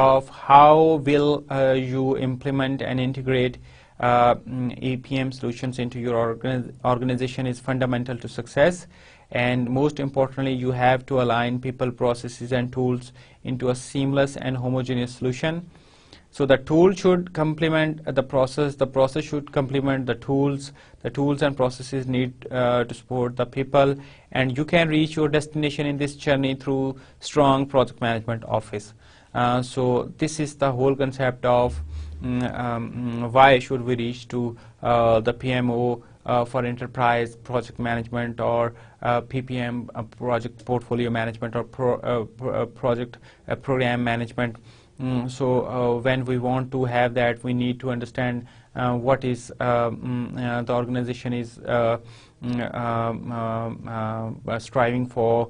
of how will you implement and integrate EPM solutions into your organization is fundamental to success, and most importantly you have to align people, processes and tools into a seamless and homogeneous solution. So the tool should complement the process should complement the tools and processes need to support the people, and you can reach your destination in this journey through strong project management office. So this is the whole concept of why should we reach to the PMO for enterprise project management or PPM project portfolio management or project program management. So when we want to have that, we need to understand what is the organization is striving for,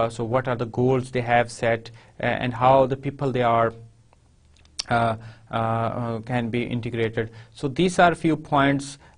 so what are the goals they have set, and how the people they are can be integrated. So these are few points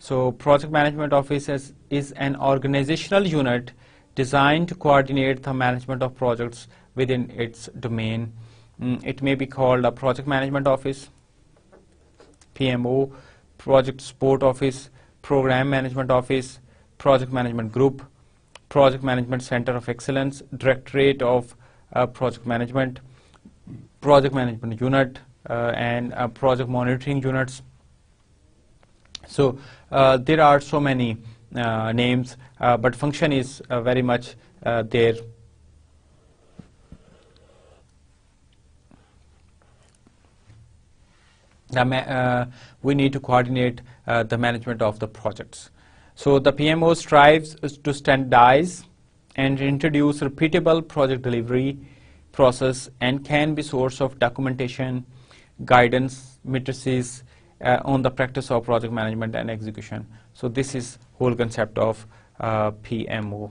so project management office is an organizational unit designed to coordinate the management of projects within its domain. It may be called a project management office, PMO, project support office, program management office, project management group, project management center of excellence, directorate of project management, project management unit, and project monitoring units. So there are so many names, but function is very much there. We need to coordinate the management of the projects. So the PMO strives to standardize and introduce repeatable project delivery process and can be source of documentation, guidance, matrices on the practice of project management and execution. So this is whole concept of PMO.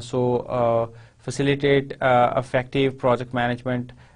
so facilitate effective project management,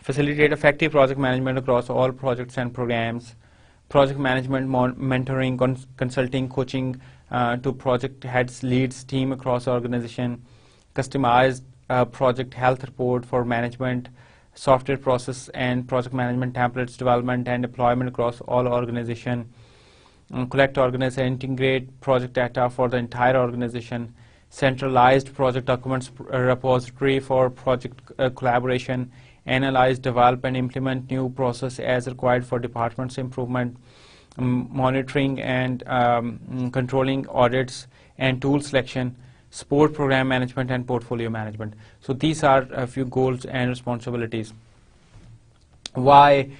Facilitate effective project management across all projects and programs. Project management, mentoring, consulting, coaching to project heads, leads, team across the organization. Customized project health report for management, software process and project management templates development and deployment across all organization. Collect, organize and integrate project data for the entire organization. Centralized project documents repository for project collaboration. Analyze, develop and implement new process as required for departments improvement. Monitoring and controlling audits and tool selection. Support program management and portfolio management. So these are a few goals and responsibilities. Why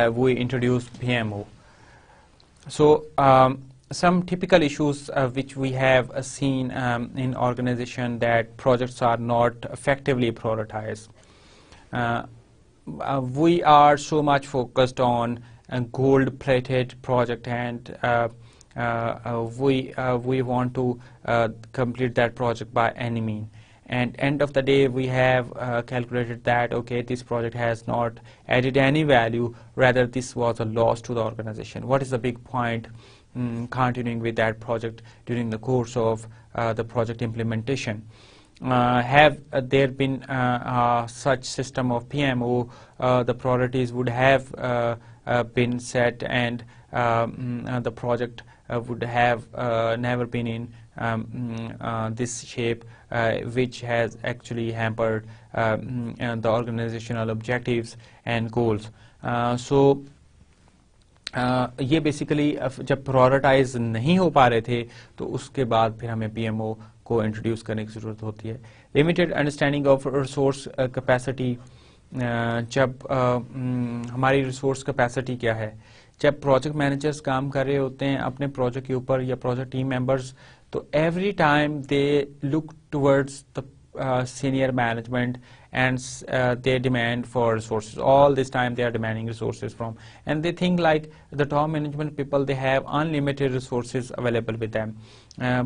we introduced PMO? So some typical issues which we have seen in organization, that projects are not effectively prioritized. We are so much focused on a gold-plated project, and we want to complete that project by any means. And end of the day, we have calculated that, okay, this project has not added any value, rather this was a loss to the organization. What is the big point continuing with that project during the course of the project implementation? have there been such system of PMO, the priorities would have been set, and the project would have never been in this shape, which has actually hampered the organizational objectives and goals. So یہ basically جب پرائورٹائز نہیں ہو پا رہے تھے تو اس کے بعد پھر ہمیں پی ایم او کو انٹروڈیوس کرنے کی ضرورت ہوتی ہے. Limited understanding of resource capacity. جب ہماری ریسورس کیپیسٹی کیا ہے, جب پروجیکٹ مینیجرز کام کر رہے ہوتے ہیں اپنے پروجیکٹ کے اوپر یا پروجیکٹ ٹیم ممبرز, تو every time they look towards the senior management and they demand for resources. All this time they are demanding resources from, and they think like the top management people, they have unlimited resources available with them.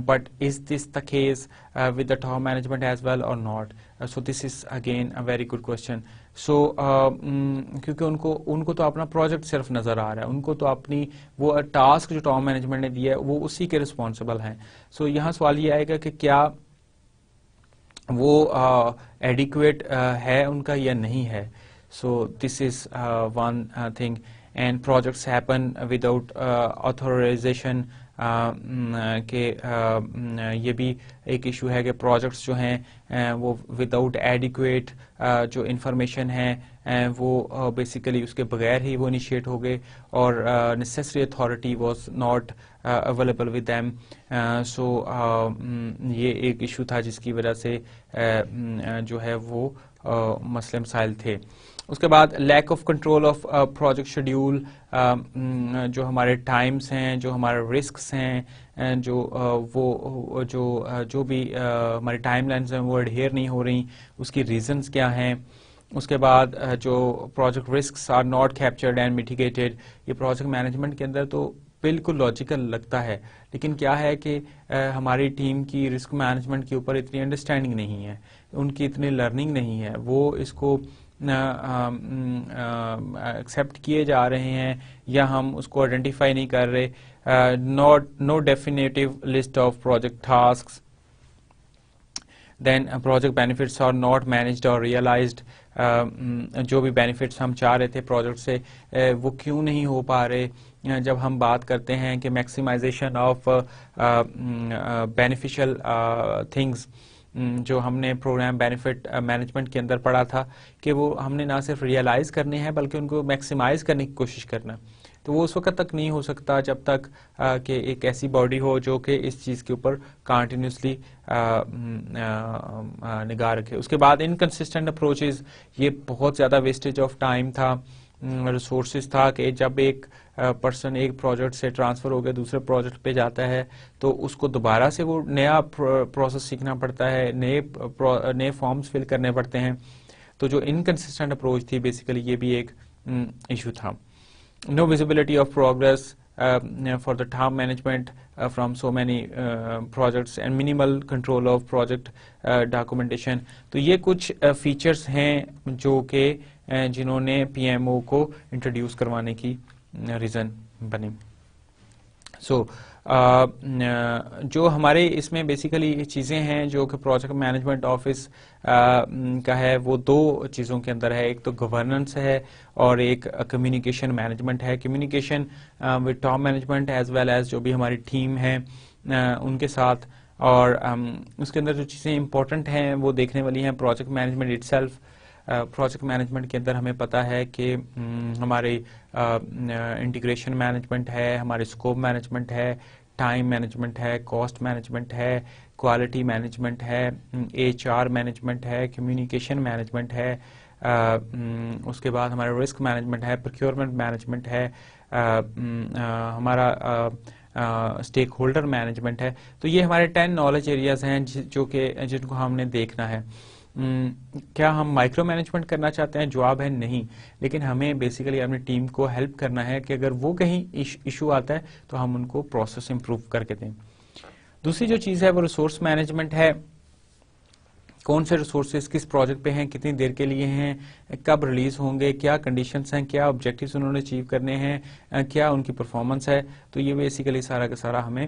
But is this the case with the top management as well or not? So this is again a very good question. So کیونکہ ان کو تو اپنا project صرف نظر آ رہا ہے, ان کو تو اپنی وہ ٹاسک جو ٹاپ مینجمنٹ نے دیا ہے وہ اسی کے رسپانسبل ہیں. سو یہاں سوال یہ آئے گا کہ کیا وہ ایڈیکویٹ ہے ان کا یا نہیں ہے. So this is one thing. And projects happen without authorization, کہ یہ بھی ایک ایشو ہے کہ پروجیکٹس جو ہیں وہ وداؤٹ ایڈیکویٹ جو انفارمیشن ہے وہ بیسیکلی اس کے بغیر ہی وہ انیشیٹ ہو گئے, اور necessary authority was not available with them. So یہ ایک ایشو تھا جس کی وجہ سے جو ہے وہ مسئلے مسائل تھے. اس کے بعد lack of control of project schedule, جو ہمارے ٹائمس ہیں, جو ہمارے رسکس ہیں, جو بھی ہماری ٹائم لائنس ہیں وہ ایڈہیئر نہیں ہو رہی, اس کی ریزنز کیا ہیں. اس کے بعد جو project risks are not captured and mitigated, یہ پروجیکٹ مینجمنٹ کے اندر تو بالکل لاجیکل لگتا ہے, لیکن کیا ہے کہ ہماری ٹیم کی رسک مینجمنٹ کے اوپر اتنی انڈرسٹینڈنگ نہیں ہے, ان کی اتنی لرننگ نہیں ہے, وہ اس کو ایکسیپٹ کیے جا رہے ہیں یا ہم اس کو آئیڈینٹیفائی نہیں کر رہے. No definitive list of project tasks. Then project benefits are not managed اور ریئلائزڈ. جو بھی بینیفٹس ہم چاہ رہے تھے پروجیکٹ سے وہ کیوں نہیں ہو پا رہے. جب ہم بات کرتے ہیں کہ میکسیمائزیشن آف بینیفیشل تھنگس, جو ہم نے پروگرام بینیفٹ مینجمنٹ کے اندر پڑھا تھا کہ وہ ہم نے نہ صرف ریئلائز کرنے ہیں بلکہ ان کو میکسیمائز کرنے کی کوشش کرنا, تو وہ اس وقت تک نہیں ہو سکتا جب تک کہ ایک ایسی باڈی ہو جو کہ اس چیز کے اوپر کنٹینیوسلی نگاہ رکھے. اس کے بعد انکنسسٹنٹ اپروچز, یہ بہت زیادہ ویسٹیج آف ٹائم تھا, ریسورسز تھا, کہ جب ایک پرسن ایک پروجیکٹ سے ٹرانسفر ہو کے دوسرے پروجیکٹ پہ جاتا ہے تو اس کو دوبارہ سے وہ نیا پروسیس سیکھنا پڑتا ہے, نئے فارمز فل کرنے پڑتے ہیں. تو جو انکنسسٹنٹ اپروچ تھی بیسیکلی یہ بھی ایک ایشو تھا. No visibility of progress for the top management from so many projects and minimal control of project documentation. تو یہ کچھ فیچرز ہیں جو کہ جنہوں نے پی ایم او کو انٹروڈیوس کروانے کی ریزن بنی. سو جو ہمارے اس میں بیسیکلی چیزیں ہیں جو کہ پروجیکٹ مینجمنٹ آفس کا ہے وہ دو چیزوں کے اندر ہے. ایک تو گورننس ہے اور ایک کمیونیکیشن مینجمنٹ ہے. Communication with top management as well as جو بھی ہماری ٹیم ہے ان کے ساتھ, اور اس کے اندر جو چیزیں امپورٹنٹ ہیں وہ دیکھنے والی ہیں. Project management it self, project management کے اندر ہمیں پتہ ہے کہ ہماری انٹیگریشن مینجمنٹ ہے, ہماری اسکوپ مینجمنٹ ہے, ٹائم مینجمنٹ ہے, کاسٹ مینجمنٹ ہے, کوالٹی مینجمنٹ ہے, ایچ آر مینجمنٹ ہے, کمیونیکیشن مینجمنٹ ہے, اس کے بعد ہمارا رسک مینجمنٹ ہے, پروکیورمنٹ مینجمنٹ ہے, ہمارا اسٹیک ہولڈر مینجمنٹ ہے. تو یہ ہمارے 10 نالج ایریاز ہیں جو کہ جن کو ہم نے دیکھنا ہے. کیا ہم مائکرو مینجمنٹ کرنا چاہتے ہیں؟ جواب ہے نہیں, لیکن ہمیں بیسیکلی اپنی ٹیم کو ہیلپ کرنا ہے کہ اگر وہ کہیں ایشو آتا ہے تو ہم ان کو پروسیس امپروو کر کے دیں. دوسری جو چیز ہے وہ ریسورس مینجمنٹ ہے. کون سے ریسورسز کس پروجیکٹ پہ ہیں, کتنی دیر کے لیے ہیں, کب ریلیز ہوں گے, کیا کنڈیشنز ہیں, کیا آبجیکٹیوز انہوں نے اچیو کرنے ہیں, کیا ان کی پرفارمنس ہے. تو یہ بیسیکلی سارا کا سارا ہمیں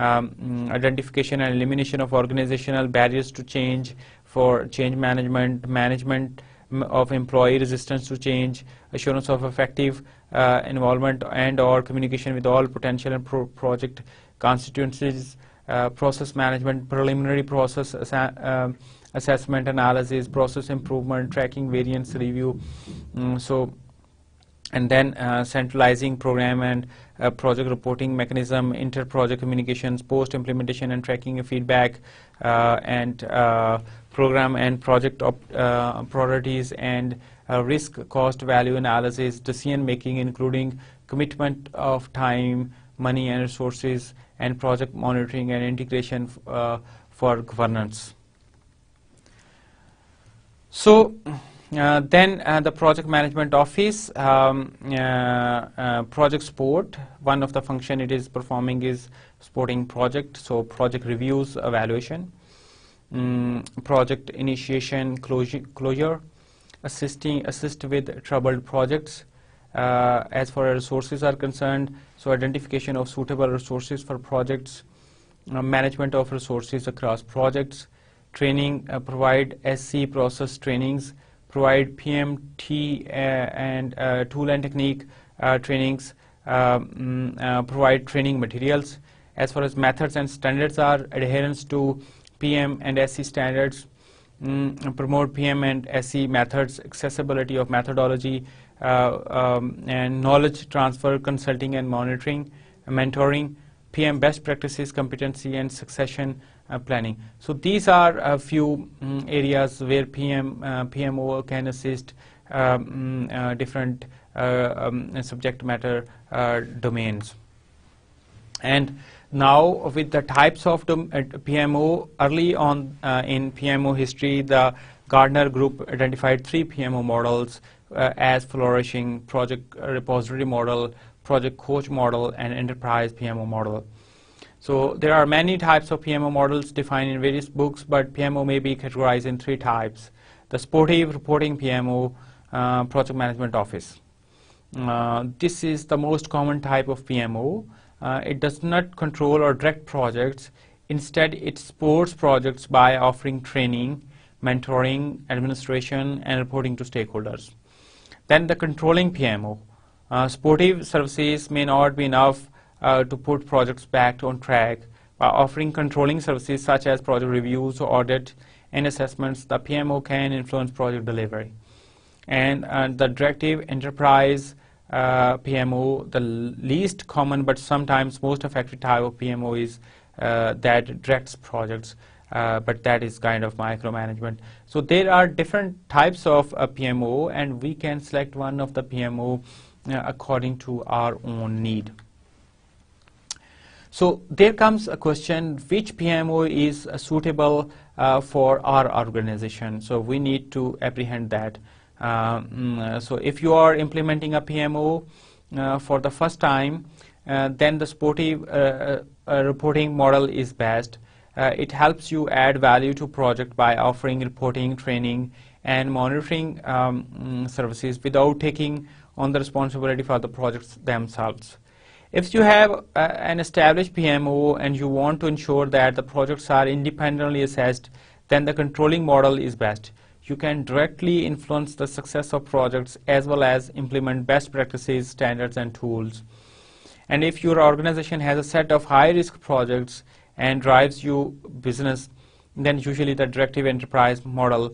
identification and elimination of organizational barriers to change, for change management, management of employee resistance to change, assurance of effective involvement and or communication with all potential and project constituencies, process management, preliminary process assessment, analysis, process improvement, tracking, variance review. And then centralizing program and project reporting mechanism, inter-project communications, post-implementation and tracking of feedback, and program and project priorities, and risk cost value analysis, decision making including commitment of time, money and resources, and project monitoring and integration for governance. So then the project management office, project support, one of the function it is performing is supporting project, so project reviews, evaluation, project initiation, closure, assist with troubled projects. As far as resources are concerned, so identification of suitable resources for projects, management of resources across projects, training, provide SC process trainings, provide PMT and tool and technique trainings, provide training materials. As far as methods and standards are, adherence to PM and SC standards, promote PM and SC methods, accessibility of methodology, and knowledge transfer, consulting and monitoring, mentoring, PM best practices, competency and succession planning. So these are a few areas where PMO can assist different subject matter domains. And now with the types of PMO, early on in PMO history, the Gardner Group identified 3 PMO models as flourishing: project repository model, project coach model, and enterprise PMO model. So there are many types of PMO models defined in various books, but PMO may be categorized in 3 types. The sportive reporting PMO, project management office. This is the most common type of PMO. It does not control or direct projects. Instead, it supports projects by offering training, mentoring, administration, and reporting to stakeholders. Then the controlling PMO. Supportive services may not be enough to put projects back on track. By offering controlling services such as project reviews, audit, and assessments, the PMO can influence project delivery. And the directive enterprise PMO, the least common but sometimes most effective type of PMO is that directs projects, but that is kind of micromanagement. So there are different types of PMO, and we can select one of the PMO according to our own need. So there comes a question, which PMO is suitable for our organization? So we need to apprehend that. So if you are implementing a PMO for the first time, then the supportive reporting model is best. It helps you add value to project by offering reporting, training, and monitoring services without taking on the responsibility for the projects themselves. If you have an established PMO and you want to ensure that the projects are independently assessed, then the controlling model is best. you can directly influence the success of projects as well as implement best practices, standards, and tools. And if your organization has a set of high-risk projects and drives you business, then usually the directive enterprise model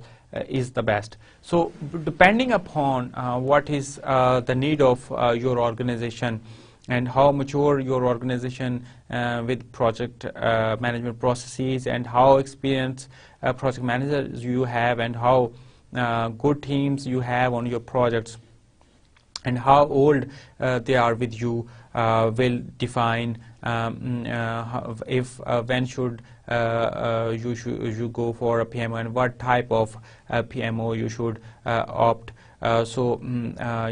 is the best. So depending upon what is the need of your organization and how mature your organization with project management processes, and how experienced project managers you have, and how good teams you have on your projects, and how old they are with you, will define if when should you go for a PMO, and what type of PMO you should opt. So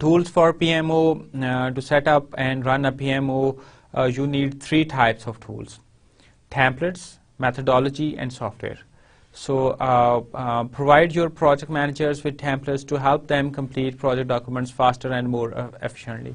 tools for PMO, to set up and run a PMO, you need 3 types of tools: templates, methodology, and software. So provide your project managers with templates to help them complete project documents faster and more efficiently.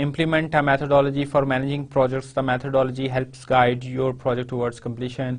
implement a methodology for managing projects. The methodology helps guide your project towards completion.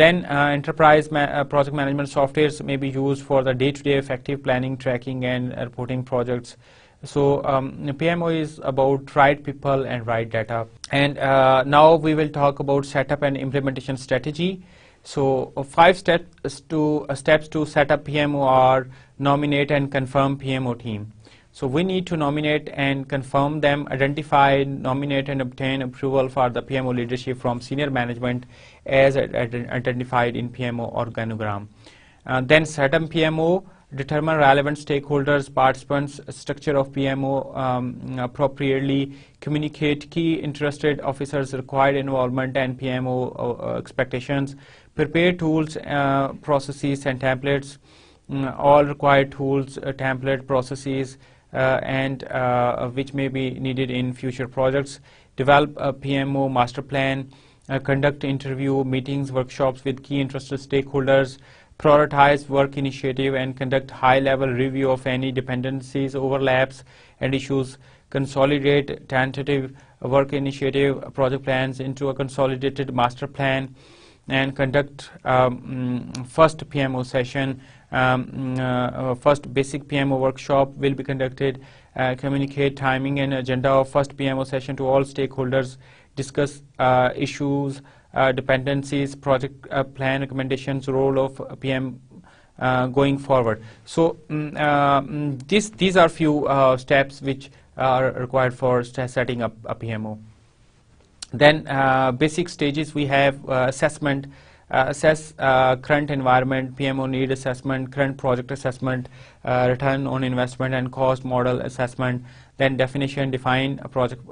Then enterprise project management softwares may be used for the day-to-day effective planning, tracking, and reporting projects. So PMO is about right people and right data. And now we will talk about setup and implementation strategy. So 5 steps to set up PMO are: nominate and confirm PMO team. So we need to nominate and confirm them, identify, nominate, and obtain approval for the PMO leadership from senior management as identified in PMO organogram. Then set up PMO, determine relevant stakeholders, participants, structure of PMO appropriately, communicate key interested officers required involvement and PMO expectations, prepare tools, processes, and templates, all required tools, template, processes, and which may be needed in future projects, develop a PMO master plan, conduct interview, meetings, workshops with key interested stakeholders, prioritize work initiative and conduct high-level review of any dependencies, overlaps, and issues, consolidate tentative work initiative project plans into a consolidated master plan, and conduct first PMO session. First basic PMO workshop will be conducted, communicate timing and agenda of first PMO session to all stakeholders, discuss issues, dependencies, project plan recommendations, role of PM going forward. So these are few steps which are required for setting up a PMO. Then basic stages we have assessment. assess current environment, PMO need assessment, current project assessment, return on investment and cost model assessment, then definition, define a project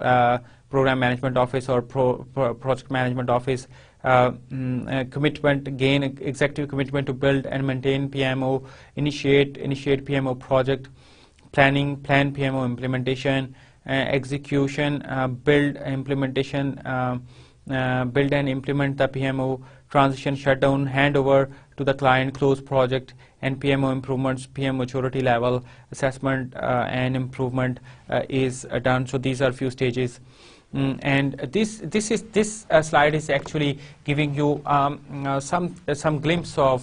program management office or project management office, commitment, gain executive commitment to build and maintain PMO, initiate PMO project, planning, plan PMO implementation, execution, build implementation, build and implement the PMO, transition, shutdown, handover to the client, close project, and PMO improvements, PM maturity level assessment and improvement is done. So these are few stages. And this slide is actually giving you some glimpse of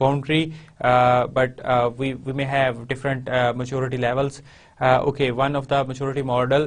boundary, but we may have different maturity levels. Okay, one of the maturity model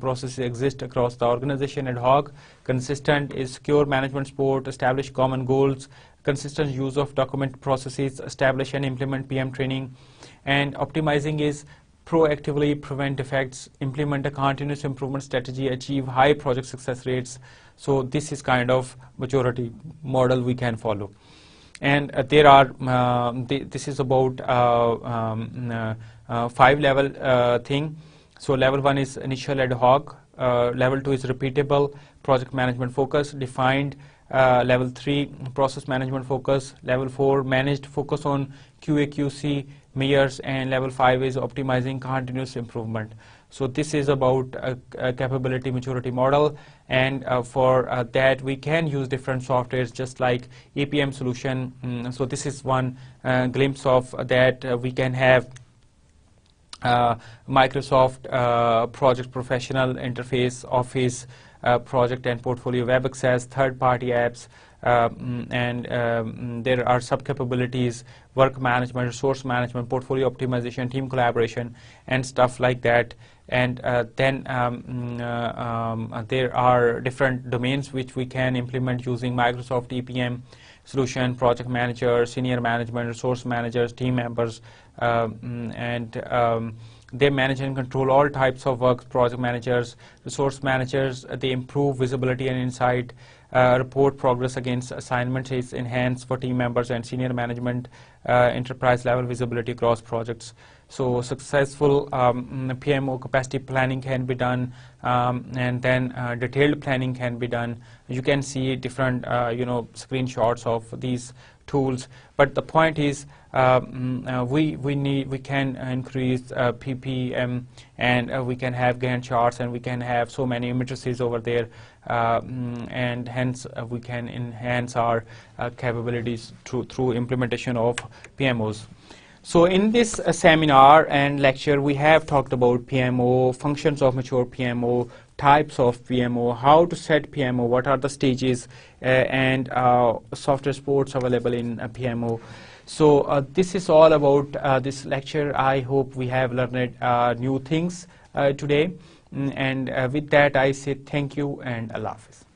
process exist across the organization ad hoc, consistent is secure management support, establish common goals, consistent use of document processes, establish and implement PM training, and optimizing is proactively prevent defects, implement a continuous improvement strategy, achieve high project success rates. So this is kind of maturity model we can follow. And there are, this is about 5 level thing. So level 1 is initial ad hoc, level 2 is repeatable, project management focus, defined, level 3 process management focus, level 4 managed, focus on QA QC measures, and level 5 is optimizing continuous improvement. So this is about a capability maturity model, and for that we can use different softwares just like APM solution. So this is one glimpse of that. We can have Microsoft Project Professional Interface, Office, Project and Portfolio Web Access, third-party apps, and there are sub-capabilities, work management, resource management, portfolio optimization, team collaboration, and stuff like that. And then there are different domains which we can implement using Microsoft EPM solution, project manager, senior management, resource managers, team members, and they manage and control all types of work. Project managers, resource managers, they improve visibility and insight, report progress against assignments, is enhanced for team members and senior management, enterprise level visibility across projects. So successful PMO capacity planning can be done, and then detailed planning can be done. You can see different screenshots of these tools, but the point is we can increase PPM, and we can have Gantt charts, and we can have so many matrices over there, and hence we can enhance our capabilities through implementation of PMOs. So in this seminar and lecture, we have talked about PMO, functions of mature PMO, types of PMO, how to set PMO, what are the stages, and software supports available in PMO. So this is all about this lecture. I hope we have learned new things today. And with that, I say thank you and Allah Hafiz.